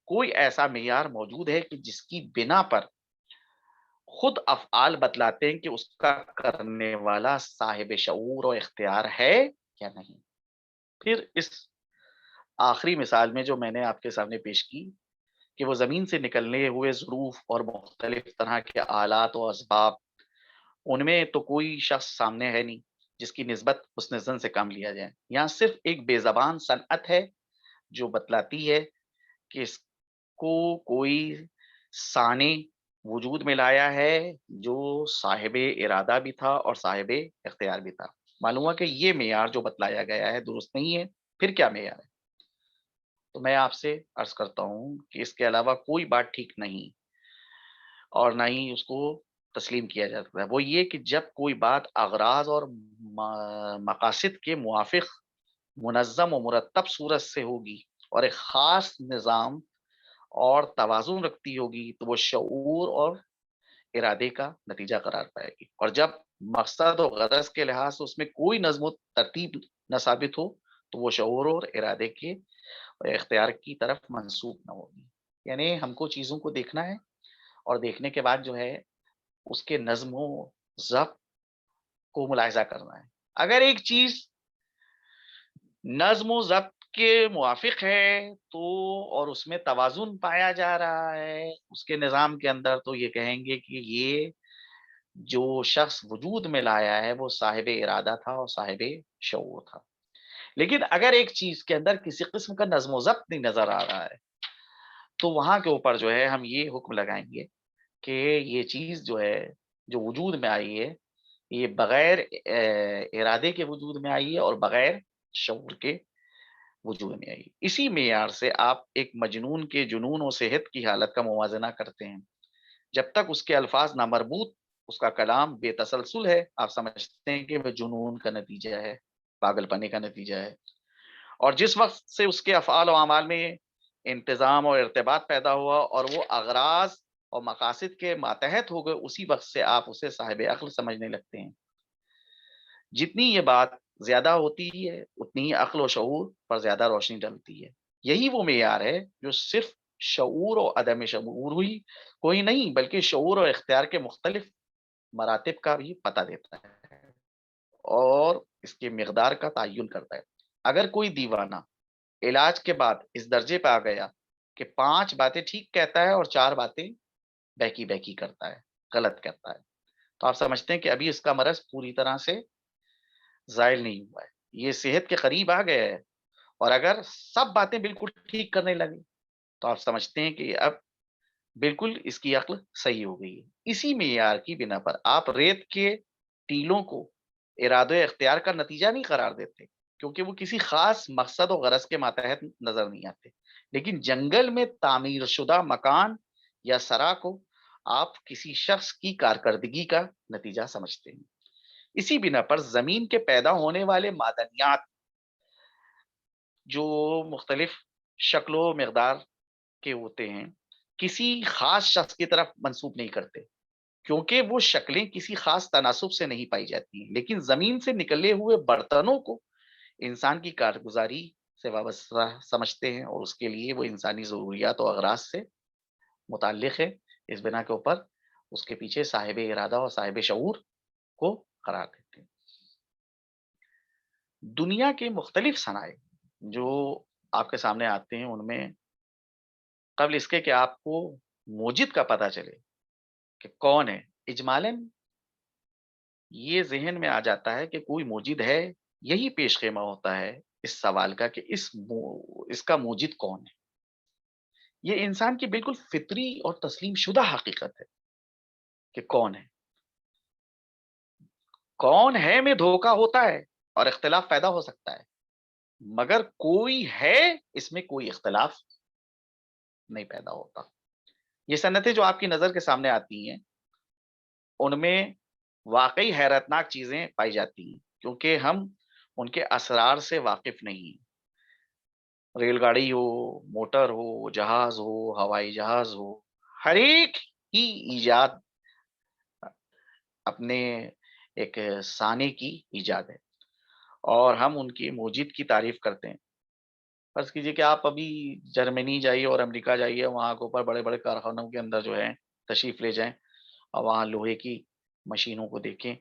کوئی ایسا معیار موجود ہے کہ جس کی بنا پر خود افعال بتلاتے ہیں کہ اس کا کرنے والا صاحب شعور و اختیار ہے یا نہیں۔ پھر اس آخری مثال میں جو میں نے آپ کے سامنے پیش کی کہ وہ زمین سے نکلنے ہوئے ظروف اور مختلف طرح کے آلات و اسباب، ان میں تو کوئی شخص سامنے ہے نہیں جس کی نسبت حسن زن سے کام لیا جائے۔ یہاں صرف ایک بے زبان صنعت ہے جو بتلاتی ہے کہ اس کو کوئی ثانی وجود میں لایا ہے جو صاحب ارادہ بھی تھا اور صاحب اختیار بھی تھا۔ معلوم ہوا کہ یہ معیار جو بتلایا گیا ہے درست نہیں ہے۔ پھر کیا معیار ہے؟ تو میں آپ سے عرض کرتا ہوں کہ اس کے علاوہ کوئی بات ٹھیک نہیں، اور نہ ہی اس کو تسلیم کیا جا سکتا ہے۔ وہ یہ کہ جب کوئی بات اغراض اور مقاصد کے موافق منظم و مرتب صورت سے ہوگی اور ایک خاص نظام اور توازن رکھتی ہوگی، تو وہ شعور اور ارادے کا نتیجہ قرار پائے گی، اور جب مقصد و غرض کے لحاظ سے اس میں کوئی نظم و ترتیب نہ ثابت ہو، تو وہ شعور اور ارادے کے اختیار کی طرف منسوب نہ ہوگی۔ یعنی ہم کو چیزوں کو دیکھنا ہے، اور دیکھنے کے بعد جو ہے اس کے نظم و ضبط کو ملاحظہ کرنا ہے. اگر ایک چیز نظم و ضبط کے موافق ہے تو اور اس میں توازن پایا جا رہا ہے اس کے نظام کے اندر، تو یہ کہیں گے کہ یہ جو شخص وجود میں لایا ہے وہ صاحب ارادہ تھا اور صاحب شعور تھا. لیکن اگر ایک چیز کے اندر کسی قسم کا نظم و ضبط نہیں نظر آ رہا ہے تو وہاں کے اوپر جو ہے ہم یہ حکم لگائیں گے کہ یہ چیز جو ہے جو وجود میں آئی ہے یہ بغیر ارادے کے وجود میں آئی ہے اور بغیر شعور کے وجود میں آئی. اسی معیار سے آپ ایک مجنون کے جنون و صحت کی حالت کا موازنہ کرتے ہیں. جب تک اس کے الفاظ نامربوط، اس کا کلام بے تسلسل ہے، آپ سمجھتے ہیں کہ وہ جنون کا نتیجہ ہے، پاگل پنے کا نتیجہ ہے. اور جس وقت سے اس کے افعال و اعمال میں انتظام اور ارتباط پیدا ہوا اور وہ اغراض اور مقاصد کے ماتحت ہو گئے، اسی وقت سے آپ اسے صاحب عقل سمجھنے لگتے ہیں. جتنی یہ بات زیادہ ہوتی ہے اتنی ہی عقل و شعور پر زیادہ روشنی ڈلتی ہے. یہی وہ معیار ہے جو صرف شعور اور عدم شعور ہوئی کوئی نہیں، بلکہ شعور اور اختیار کے مختلف مراتب کا بھی پتہ دیتا ہے اور اس کے مقدار کا تعین کرتا ہے. اگر کوئی دیوانہ علاج کے بعد اس درجے پہ آ گیا کہ 5 باتیں ٹھیک کہتا ہے اور 4 باتیں بہکی بہکی کرتا ہے، غلط کرتا ہے، تو آپ سمجھتے ہیں کہ ابھی اس کا مرض پوری طرح سے زائل نہیں ہوا ہے، یہ صحت کے قریب آ گیا ہے. اور اگر سب باتیں بالکل ٹھیک کرنے لگے تو آپ سمجھتے ہیں کہ اب بالکل اس کی عقل صحیح ہو گئی ہے. اسی معیار کی بنا پر آپ ریت کے ٹیلوں کو ارادہ اختیار کا نتیجہ نہیں قرار دیتے، کیونکہ وہ کسی خاص مقصد و غرض کے ماتحت نظر نہیں آتے. لیکن جنگل میں تعمیر شدہ مکان یا سرا کو آپ کسی شخص کی کارکردگی کا نتیجہ سمجھتے ہیں. اسی بنا پر زمین کے پیدا ہونے والے معدنیات جو مختلف شکل و مقدار کے ہوتے ہیں کسی خاص شخص کی طرف منسوب نہیں کرتے، کیونکہ وہ شکلیں کسی خاص تناسب سے نہیں پائی جاتی ہیں. لیکن زمین سے نکلے ہوئے برتنوں کو انسان کی کارگزاری سے وابستہ سمجھتے ہیں اور اس کے لیے وہ انسانی ضروریات و اغراض سے متعلق ہے. اس بنا کے اوپر اس کے پیچھے صاحب ارادہ اور صاحب شعور کو قرار دیتے ہیں. دنیا کے مختلف صنائع جو آپ کے سامنے آتے ہیں ان میں قبل اس کے کہ آپ کو موجد کا پتہ چلے کہ کون ہے، اجمالاً یہ ذہن میں آ جاتا ہے کہ کوئی موجد ہے. یہی پیش خیمہ ہوتا ہے اس سوال کا کہ اس کا موجد کون ہے. یہ انسان کی بالکل فطری اور تسلیم شدہ حقیقت ہے کہ کون ہے. کون ہے میں دھوکا ہوتا ہے اور اختلاف پیدا ہو سکتا ہے، مگر کوئی ہے اس میں کوئی اختلاف نہیں پیدا ہوتا. یہ صنعتیں جو آپ کی نظر کے سامنے آتی ہیں ان میں واقعی حیرتناک چیزیں پائی جاتی ہیں کیونکہ ہم ان کے اسرار سے واقف نہیں ہیں. ریل گاڑی ہو، موٹر ہو، جہاز ہو، ہوائی جہاز ہو، ہر ایک ہی ایجاد اپنے ایک سانے کی ایجاد ہے اور ہم ان کی موجد کی تعریف کرتے ہیں. فرض کیجئے کہ آپ ابھی جرمنی جائیے اور امریکہ جائیے، وہاں کے اوپر بڑے بڑے کارخانوں کے اندر جو ہے تشریف لے جائیں اور وہاں لوہے کی مشینوں کو دیکھیں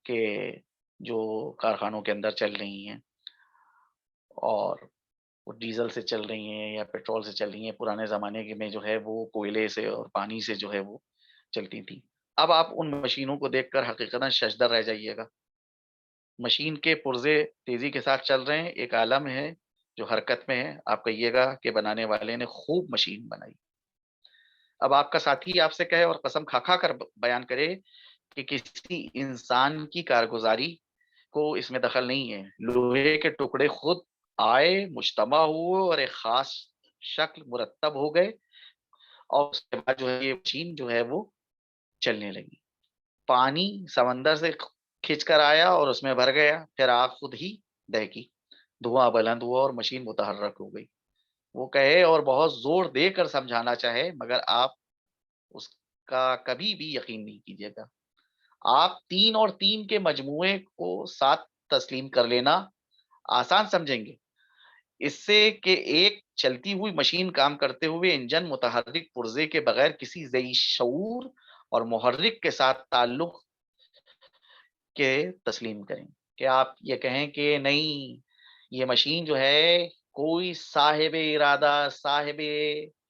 کہ جو کارخانوں کے اندر چل رہی ہیں اور وہ ڈیزل سے چل رہی ہیں یا پیٹرول سے چل رہی ہیں. پرانے زمانے کے میں جو ہے وہ کوئلے سے اور پانی سے جو ہے وہ چلتی تھی. اب آپ ان مشینوں کو دیکھ کر حقیقتاً ششدر رہ جائیے گا. مشین کے پرزے تیزی کے ساتھ چل رہے ہیں، ایک عالم ہے جو حرکت میں ہے. آپ کہیے گا کہ بنانے والے نے خوب مشین بنائی. اب آپ کا ساتھی آپ سے کہے اور قسم کھا کھا کر بیان کرے کہ کسی انسان کی کارگزاری کو اس میں دخل نہیں ہے. لوہے کے ٹکڑے خود آئے، مجتمع ہوئے اور ایک خاص شکل مرتب ہو گئے اور اس کے بعد جو ہے یہ مشین جو ہے وہ چلنے لگی. پانی سمندر سے کھینچ کر آیا اور اس میں بھر گیا، پھر آگ خود ہی دہکی، دھواں بلند ہوا اور مشین متحرک ہو گئی. وہ کہے اور بہت زور دے کر سمجھانا چاہے مگر آپ اس کا کبھی بھی یقین نہیں کیجیے گا. آپ 3 اور 3 کے مجموعے کو ساتھ تسلیم کر لینا آسان سمجھیں گے، اس سے کہ ایک چلتی ہوئی مشین کام کرتے ہوئے انجن متحرک پرزے کے بغیر کسی ذی شعور اور محرک کے ساتھ تعلق کے تسلیم کریں کہ آپ یہ کہیں کہ نہیں، یہ مشین جو ہے کوئی صاحب ارادہ، صاحب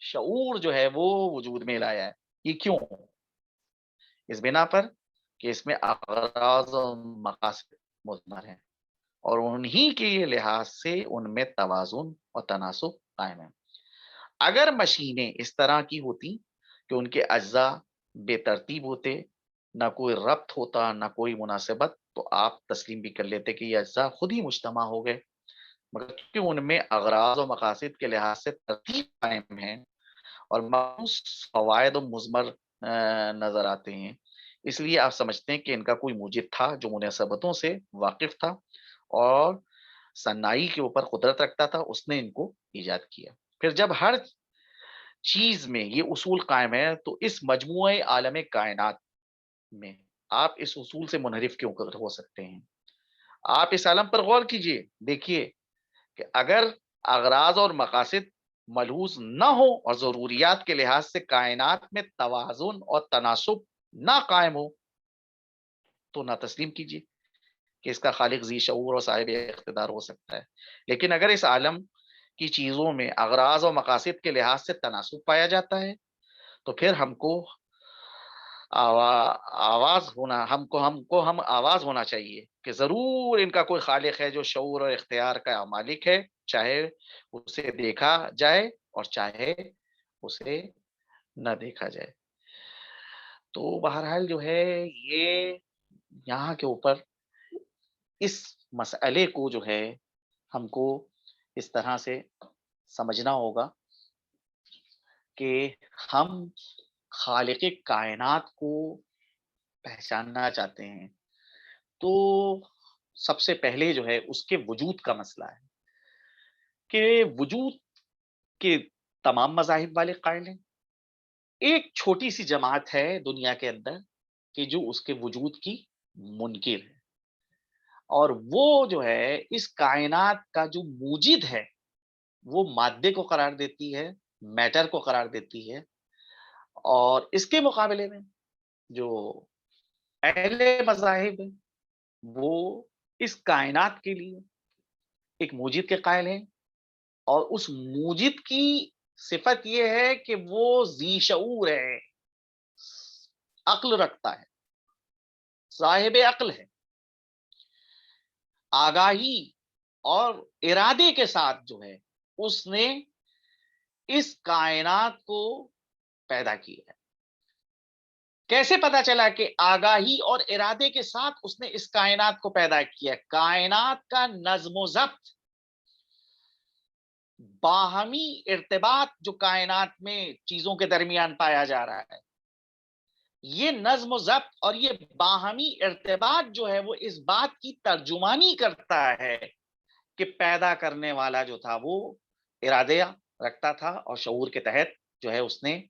شعور جو ہے وہ وجود میں لایا ہے. یہ کیوں؟ اس بنا پر کہ اس میں اغراض اور مقاصد مضمر ہیں، اور انہی کے لحاظ سے ان میں توازن اور تناسب قائم ہے. اگر مشینیں اس طرح کی ہوتی کہ ان کے اجزاء بے ترتیب ہوتے، نہ کوئی ربط ہوتا، نہ کوئی مناسبت، تو آپ تسلیم بھی کر لیتے کہ یہ اجزاء خود ہی مجتمع ہو گئے. مگر کیونکہ ان میں اغراض و مقاصد کے لحاظ سے ترتیب قائم ہے اور مخصوص فوائد و مضمر نظر آتے ہیں، اس لیے آپ سمجھتے ہیں کہ ان کا کوئی موجد تھا جو مناسبتوں سے واقف تھا اور صنائی کے اوپر قدرت رکھتا تھا، اس نے ان کو ایجاد کیا. پھر جب ہر چیز میں یہ اصول قائم ہے تو اس مجموعہ عالم کائنات میں آپ اس اصول سے منحرف کیوں ہو سکتے ہیں؟ آپ اس عالم پر غور کیجئے، دیکھیے کہ اگر اغراض اور مقاصد ملحوظ نہ ہو اور ضروریات کے لحاظ سے کائنات میں توازن اور تناسب نہ قائم ہو تو نہ تسلیم کیجیے کہ اس کا خالق ذی شعور اور صاحب اقتدار ہو سکتا ہے. لیکن اگر اس عالم کی چیزوں میں اغراض اور مقاصد کے لحاظ سے تناسب پایا جاتا ہے تو پھر ہم کو ہم آواز ہونا چاہیے کہ ضرور ان کا کوئی خالق ہے جو شعور اور اختیار کا مالک ہے، چاہے اسے دیکھا جائے اور چاہے اسے نہ دیکھا جائے. تو بہرحال جو ہے یہ یہاں کے اوپر اس مسئلے کو جو ہے ہم کو اس طرح سے سمجھنا ہوگا کہ ہم خالق کائنات کو پہچاننا چاہتے ہیں تو سب سے پہلے جو ہے اس کے وجود کا مسئلہ ہے کہ وجود کے تمام مذاہب والے قائل ہیں. ایک چھوٹی سی جماعت ہے دنیا کے اندر کہ جو اس کے وجود کی منکر ہے، اور وہ جو ہے اس کائنات کا جو موجد ہے وہ مادے کو قرار دیتی ہے، میٹر کو قرار دیتی ہے. اور اس کے مقابلے میں جو اہل مذاہب ہیں وہ اس کائنات کے لیے ایک موجد کے قائل ہیں، اور اس موجد کی صفت یہ ہے کہ وہ ذی شعور ہے، عقل رکھتا ہے، صاحب عقل ہے، آگاہی اور ارادے کے ساتھ جو ہے اس نے اس کائنات کو پیدا کیا ہے. کیسے پتا چلا کہ آگاہی اور ارادے کے ساتھ اس نے اس کائنات کو پیدا کیا؟ کائنات کا نظم و ضبط، باہمی ارتباط جو کائنات میں چیزوں کے درمیان پایا جا رہا ہے، یہ نظم و ضبط اور یہ باہمی ارتباط جو ہے وہ اس بات کی ترجمانی کرتا ہے کہ پیدا کرنے والا جو تھا وہ ارادہ رکھتا تھا اور شعور کے تحت جو ہے اس نے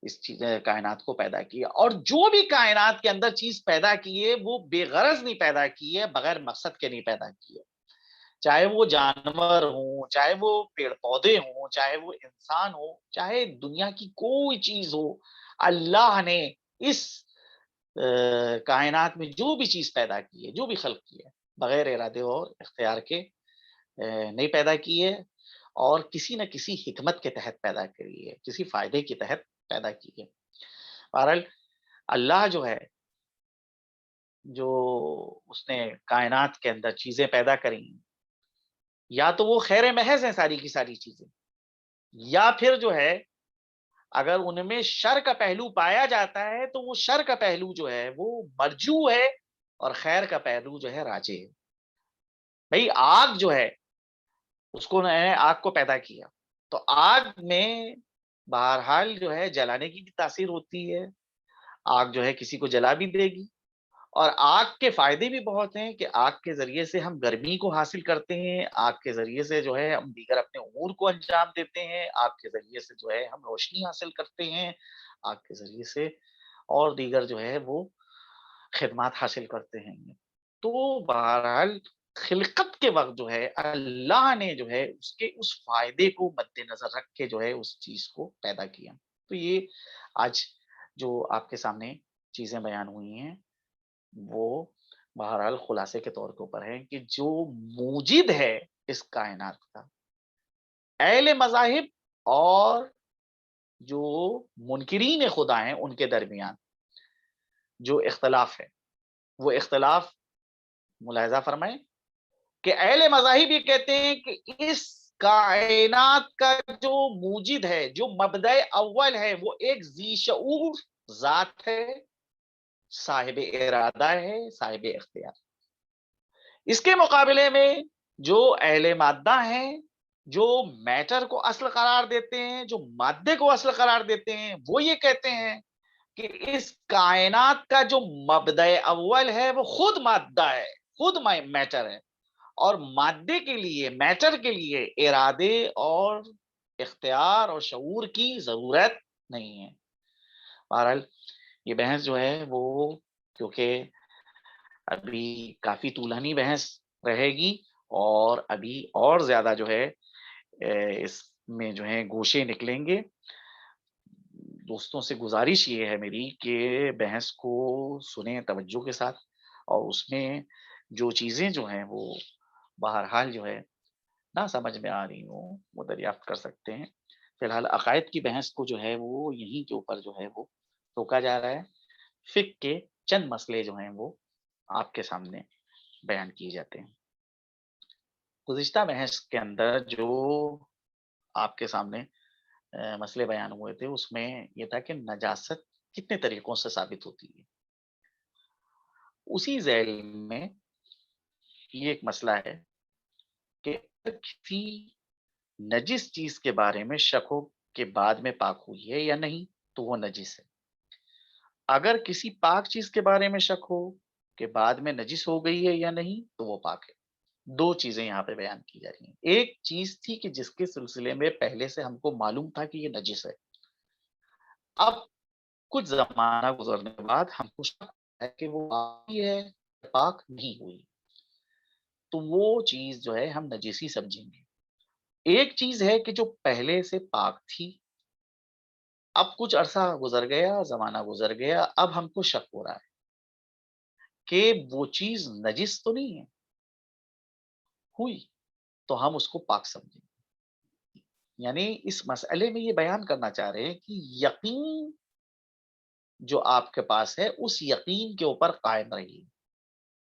اس کائنات کو پیدا کیا. اور جو بھی کائنات کے اندر چیز پیدا کی ہے وہ بے غرض نہیں پیدا کی ہے، بغیر مقصد کے نہیں پیدا کی ہے. چاہے وہ جانور ہوں، چاہے وہ پیڑ پودے ہوں، چاہے وہ انسان ہو، چاہے دنیا کی کوئی چیز ہو، اللہ نے اس کائنات میں جو بھی چیز پیدا کی ہے، جو بھی خلق کی ہے، بغیر ارادے اور اختیار کے نہیں پیدا کی ہے، اور کسی نہ کسی حکمت کے تحت پیدا کری ہے، کسی فائدے کے تحت پیدا کی ہے. بہرحال اللہ جو ہے، جو اس نے کائنات کے اندر چیزیں پیدا کری، یا تو وہ خیر محض ہیں ساری کی ساری چیزیں، یا پھر جو ہے اگر ان میں شر کا پہلو پایا جاتا ہے تو وہ شر کا پہلو جو ہے وہ مرجو ہے اور خیر کا پہلو جو ہے راجے ہے. بھئی آگ جو ہے اس کو نے آگ کو پیدا کیا تو آگ میں بہرحال جو ہے جلانے کی بھی تاثیر ہوتی ہے، آگ جو ہے کسی کو جلا بھی دے گی. اور آگ کے فائدے بھی بہت ہیں کہ آگ کے ذریعے سے ہم گرمی کو حاصل کرتے ہیں، آگ کے ذریعے سے جو ہے ہم دیگر اپنے امور کو انجام دیتے ہیں، آگ کے ذریعے سے جو ہے ہم روشنی حاصل کرتے ہیں، آگ کے ذریعے سے اور دیگر جو ہے وہ خدمات حاصل کرتے ہیں. تو بہرحال خلقت کے وقت جو ہے اللہ نے جو ہے اس کے اس فائدے کو مد نظر رکھ کے جو ہے اس چیز کو پیدا کیا. تو یہ آج جو آپ کے سامنے چیزیں بیان ہوئی ہیں وہ بہرحال خلاصے کے طور کے اوپر ہیں کہ جو موجد ہے اس کائنات کا، اہل مذاہب اور جو منکرین خدا ہیں ان کے درمیان جو اختلاف ہے، وہ اختلاف ملاحظہ فرمائیں کہ اہل مذاہب یہ کہتے ہیں کہ اس کائنات کا جو موجد ہے، جو مبدأ اول ہے، وہ ایک ذی شعور ذات ہے، صاحب ارادہ ہے، صاحب اختیار۔ اس کے مقابلے میں جو اہل مادہ ہیں، جو میٹر کو اصل قرار دیتے ہیں، جو مادے کو اصل قرار دیتے ہیں، وہ یہ کہتے ہیں کہ اس کائنات کا جو مبدأ اول ہے وہ خود مادہ ہے، خود میٹر ہے، اور مادے کے لیے، میٹر کے لیے ارادے اور اختیار اور شعور کی ضرورت نہیں ہے۔ بہرحال یہ بحث جو ہے وہ کیونکہ ابھی کافی طولانی بحث رہے گی اور ابھی اور زیادہ جو ہے اس میں جو ہے گوشے نکلیں گے۔ دوستوں سے گزارش یہ ہے میری کہ بحث کو سنیں توجہ کے ساتھ، اور اس میں جو چیزیں جو ہیں وہ بہرحال جو ہے نہ سمجھ میں آ رہی ہوں وہ دریافت کر سکتے ہیں۔ فی الحال عقائد کی بحث کو جو ہے وہ یہیں کے اوپر جو ہے وہ روکا جا رہا ہے۔ فقہ کے چند مسئلے جو ہیں وہ آپ کے سامنے بیان کیے جاتے ہیں۔ گزشتہ بحث کے اندر جو آپ کے سامنے مسئلے بیان ہوئے تھے اس میں یہ تھا کہ نجاست کتنے طریقوں سے ثابت ہوتی ہے۔ اسی ذیل میں یہ ایک مسئلہ ہے کہ کسی نجس چیز کے بارے میں شک ہو کہ بعد میں پاک ہوئی ہے یا نہیں تو وہ نجس ہے، اگر کسی پاک چیز کے بارے میں شک ہو کہ بعد میں نجس ہو گئی ہے یا نہیں تو وہ پاک ہے۔ دو چیزیں یہاں پہ بیان کی جا رہی ہیں۔ ایک چیز تھی کہ جس کے سلسلے میں پہلے سے ہم کو معلوم تھا کہ یہ نجس ہے، اب کچھ زمانہ گزرنے کے بعد ہم کو شک ہے کہ وہ پاک نہیں ہوئی، تو وہ چیز جو ہے ہم نجیسی سمجھیں گے۔ ایک چیز ہے کہ جو پہلے سے پاک تھی، اب کچھ عرصہ گزر گیا، زمانہ گزر گیا، اب ہم کو شک ہو رہا ہے کہ وہ چیز نجس تو نہیں ہے، ہوئی تو ہم اس کو پاک سمجھیں گے۔ یعنی اس مسئلے میں یہ بیان کرنا چاہ رہے ہیں کہ یقین جو آپ کے پاس ہے اس یقین کے اوپر قائم رہیے،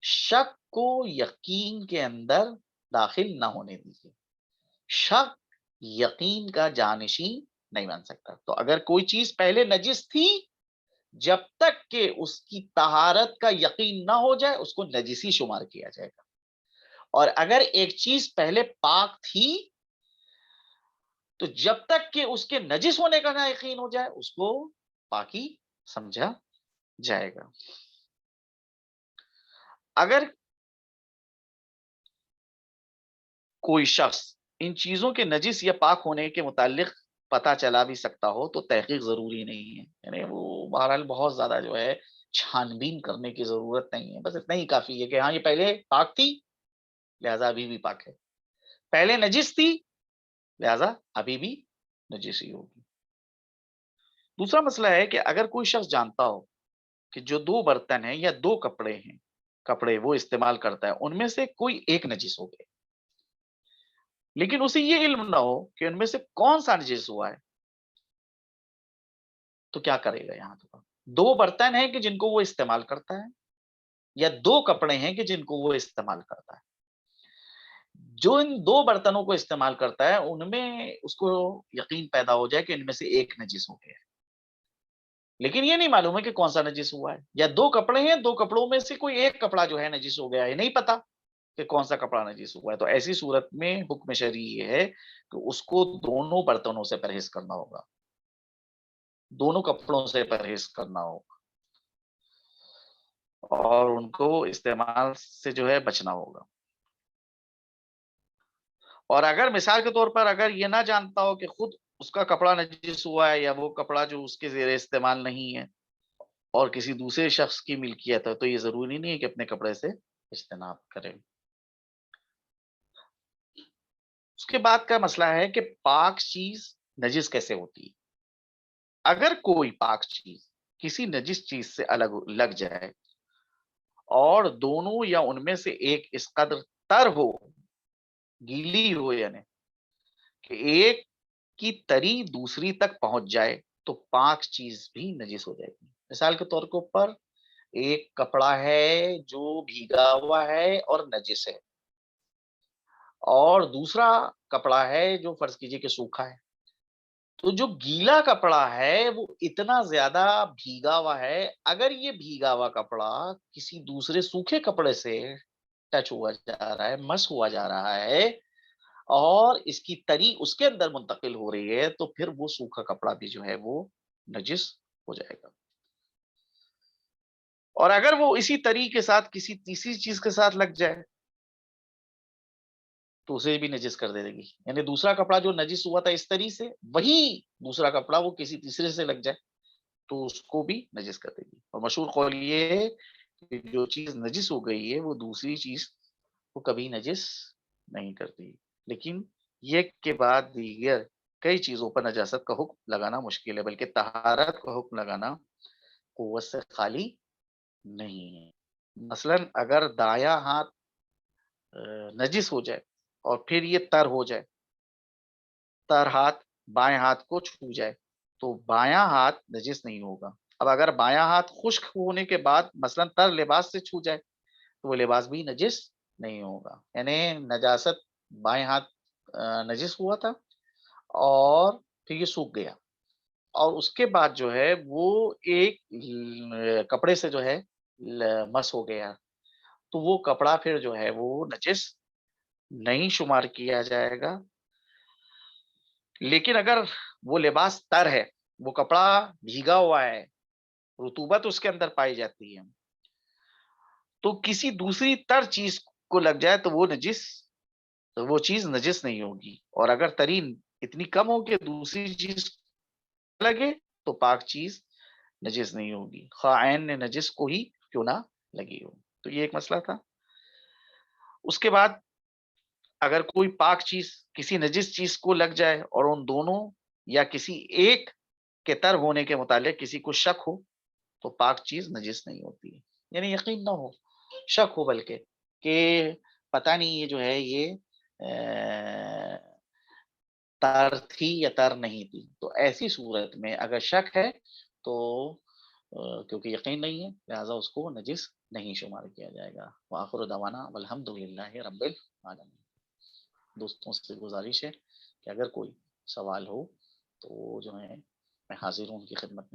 شک کو یقین کے اندر داخل نہ ہونے دیجیے۔ شک یقین کا جانشین نہیں بن سکتا۔ تو اگر کوئی چیز پہلے نجس تھی، جب تک کہ اس کی طہارت کا یقین نہ ہو جائے اس کو نجسی شمار کیا جائے گا، اور اگر ایک چیز پہلے پاک تھی تو جب تک کہ اس کے نجس ہونے کا نہ یقین ہو جائے اس کو پاکی سمجھا جائے گا۔ اگر کوئی شخص ان چیزوں کے نجس یا پاک ہونے کے متعلق پتہ چلا بھی سکتا ہو تو تحقیق ضروری نہیں ہے، یعنی وہ بہرحال بہت زیادہ جو ہے چھان بین کرنے کی ضرورت نہیں ہے، بس اتنا ہی کافی ہے کہ ہاں یہ پہلے پاک تھی لہذا ابھی بھی پاک ہے، پہلے نجس تھی لہذا ابھی بھی نجس ہی ہوگی۔ دوسرا مسئلہ ہے کہ اگر کوئی شخص جانتا ہو کہ جو دو برتن ہیں یا دو کپڑے ہیں، کپڑے وہ استعمال کرتا ہے ان میں سے کوئی ایک نجس ہو گئے، لیکن اسے یہ علم نہ ہو کہ ان میں سے کون سا نجس ہوا ہے، تو کیا کرے گا؟ یہاں تو دو برتن ہیں کہ جن کو وہ استعمال کرتا ہے، یا دو کپڑے ہیں کہ جن کو وہ استعمال کرتا ہے۔ جو ان دو برتنوں کو استعمال کرتا ہے ان میں اس کو یقین پیدا ہو جائے کہ ان میں سے ایک نجس ہو گیا ہے، لیکن یہ نہیں معلوم ہے کہ کون سا نجس ہوا ہے، یا دو کپڑے ہیں، دو کپڑوں میں سے کوئی ایک کپڑا جو ہے نجس ہو گیا ہے، نہیں پتا کہ کون سا کپڑا نجس ہوا ہے، تو ایسی صورت میں حکم شرعی یہ ہے کہ اس کو دونوں برتنوں سے پرہیز کرنا ہوگا، دونوں کپڑوں سے پرہیز کرنا ہوگا اور ان کو استعمال سے جو ہے بچنا ہوگا۔ اور اگر مثال کے طور پر اگر یہ نہ جانتا ہو کہ خود اس کا کپڑا نجس ہوا ہے یا وہ کپڑا جو اس کے زیر استعمال نہیں ہے اور کسی دوسرے شخص کی ملکیت ہے، تو یہ ضروری نہیں ہے کہ اپنے کپڑے سے اجتناب کرے۔ اس کے بعد کا مسئلہ ہے کہ پاک چیز نجس کیسے ہوتی ہے۔ اگر کوئی پاک چیز کسی نجس چیز سے الگ لگ جائے اور دونوں یا ان میں سے ایک اس قدر تر ہو، گیلی ہو یعنی، کہ ایک کی تری دوسری تک پہنچ جائے تو پاک چیز بھی نجس ہو جائے گی۔ مثال کے طور کے اوپر ایک کپڑا ہے جو بھیگا ہوا ہے اور نجس ہے، اور دوسرا کپڑا ہے جو فرض کیجئے کہ سوکھا ہے۔ تو جو گیلا کپڑا ہے وہ اتنا زیادہ بھیگا ہوا ہے، اگر یہ بھیگا ہوا کپڑا کسی دوسرے سوکھے کپڑے سے ٹچ ہوا جا رہا ہے، مس ہوا جا رہا ہے، اور اس کی تری اس کے اندر منتقل ہو رہی ہے، تو پھر وہ سوکھا کپڑا بھی جو ہے وہ نجس ہو جائے گا۔ اور اگر وہ اسی تری کے ساتھ کسی تیسری چیز کے ساتھ لگ جائے تو اسے بھی نجس کر دے گی، یعنی دوسرا کپڑا جو نجس ہوا تھا اس طریقے سے، وہی دوسرا کپڑا وہ کسی تیسرے سے لگ جائے تو اس کو بھی نجس کر دے گی۔ اور مشہور قول یہ ہے کہ جو چیز نجس ہو گئی ہے وہ دوسری چیز کو کبھی نجس نہیں کرتی، لیکن یہ کے بعد دیگر کئی چیزوں پر نجاست کا حکم لگانا مشکل ہے، بلکہ طہارت کا حکم لگانا قوت سے خالی نہیں ہے۔ مثلا اگر دایاں ہاتھ نجس ہو جائے اور پھر یہ تر ہو جائے، تر ہاتھ بائیں ہاتھ کو چھو جائے تو بایاں ہاتھ نجس نہیں ہوگا۔ اب اگر بایاں ہاتھ خشک ہونے کے بعد مثلا تر لباس سے چھو جائے تو وہ لباس بھی نجس نہیں ہوگا، یعنی نجاست بائیں ہاتھ نجس ہوا تھا اور پھر یہ سوکھ گیا، اور اس کے بعد جو ہے وہ ایک کپڑے سے جو ہے مس ہو گیا، تو وہ کپڑا پھر جو ہے وہ نجس نہیں شمار کیا جائے گا۔ لیکن اگر وہ لباس تر ہے، وہ کپڑا بھیگا ہوا ہے، رطوبت اس کے اندر پائی جاتی ہے، تو کسی دوسری تر چیز کو لگ جائے تو وہ چیز نجس نہیں ہوگی، اور اگر ترین اتنی کم ہو کہ دوسری چیز لگے تو پاک چیز نجس نہیں ہوگی، خواہ عین نے نجس کو ہی کیوں نہ لگی ہو۔ تو یہ ایک مسئلہ تھا۔ اس کے بعد اگر کوئی پاک چیز کسی نجس چیز کو لگ جائے اور ان دونوں یا کسی ایک کے تر ہونے کے متعلق کسی کو شک ہو تو پاک چیز نجس نہیں ہوتی ہے، یعنی یقین نہ ہو، شک ہو بلکہ کہ پتہ نہیں یہ جو ہے یہ تر تھی یا تر نہیں تھی، تو ایسی صورت میں اگر شک ہے تو کیونکہ یقین نہیں ہے لہٰذا اس کو نجس نہیں شمار کیا جائے گا۔ وآخر دعوانا والحمد للہ رب العالمین۔ دوستوں سے گزارش ہے کہ اگر کوئی سوال ہو تو جو ہے میں حاضر ہوں ان کی خدمت میں۔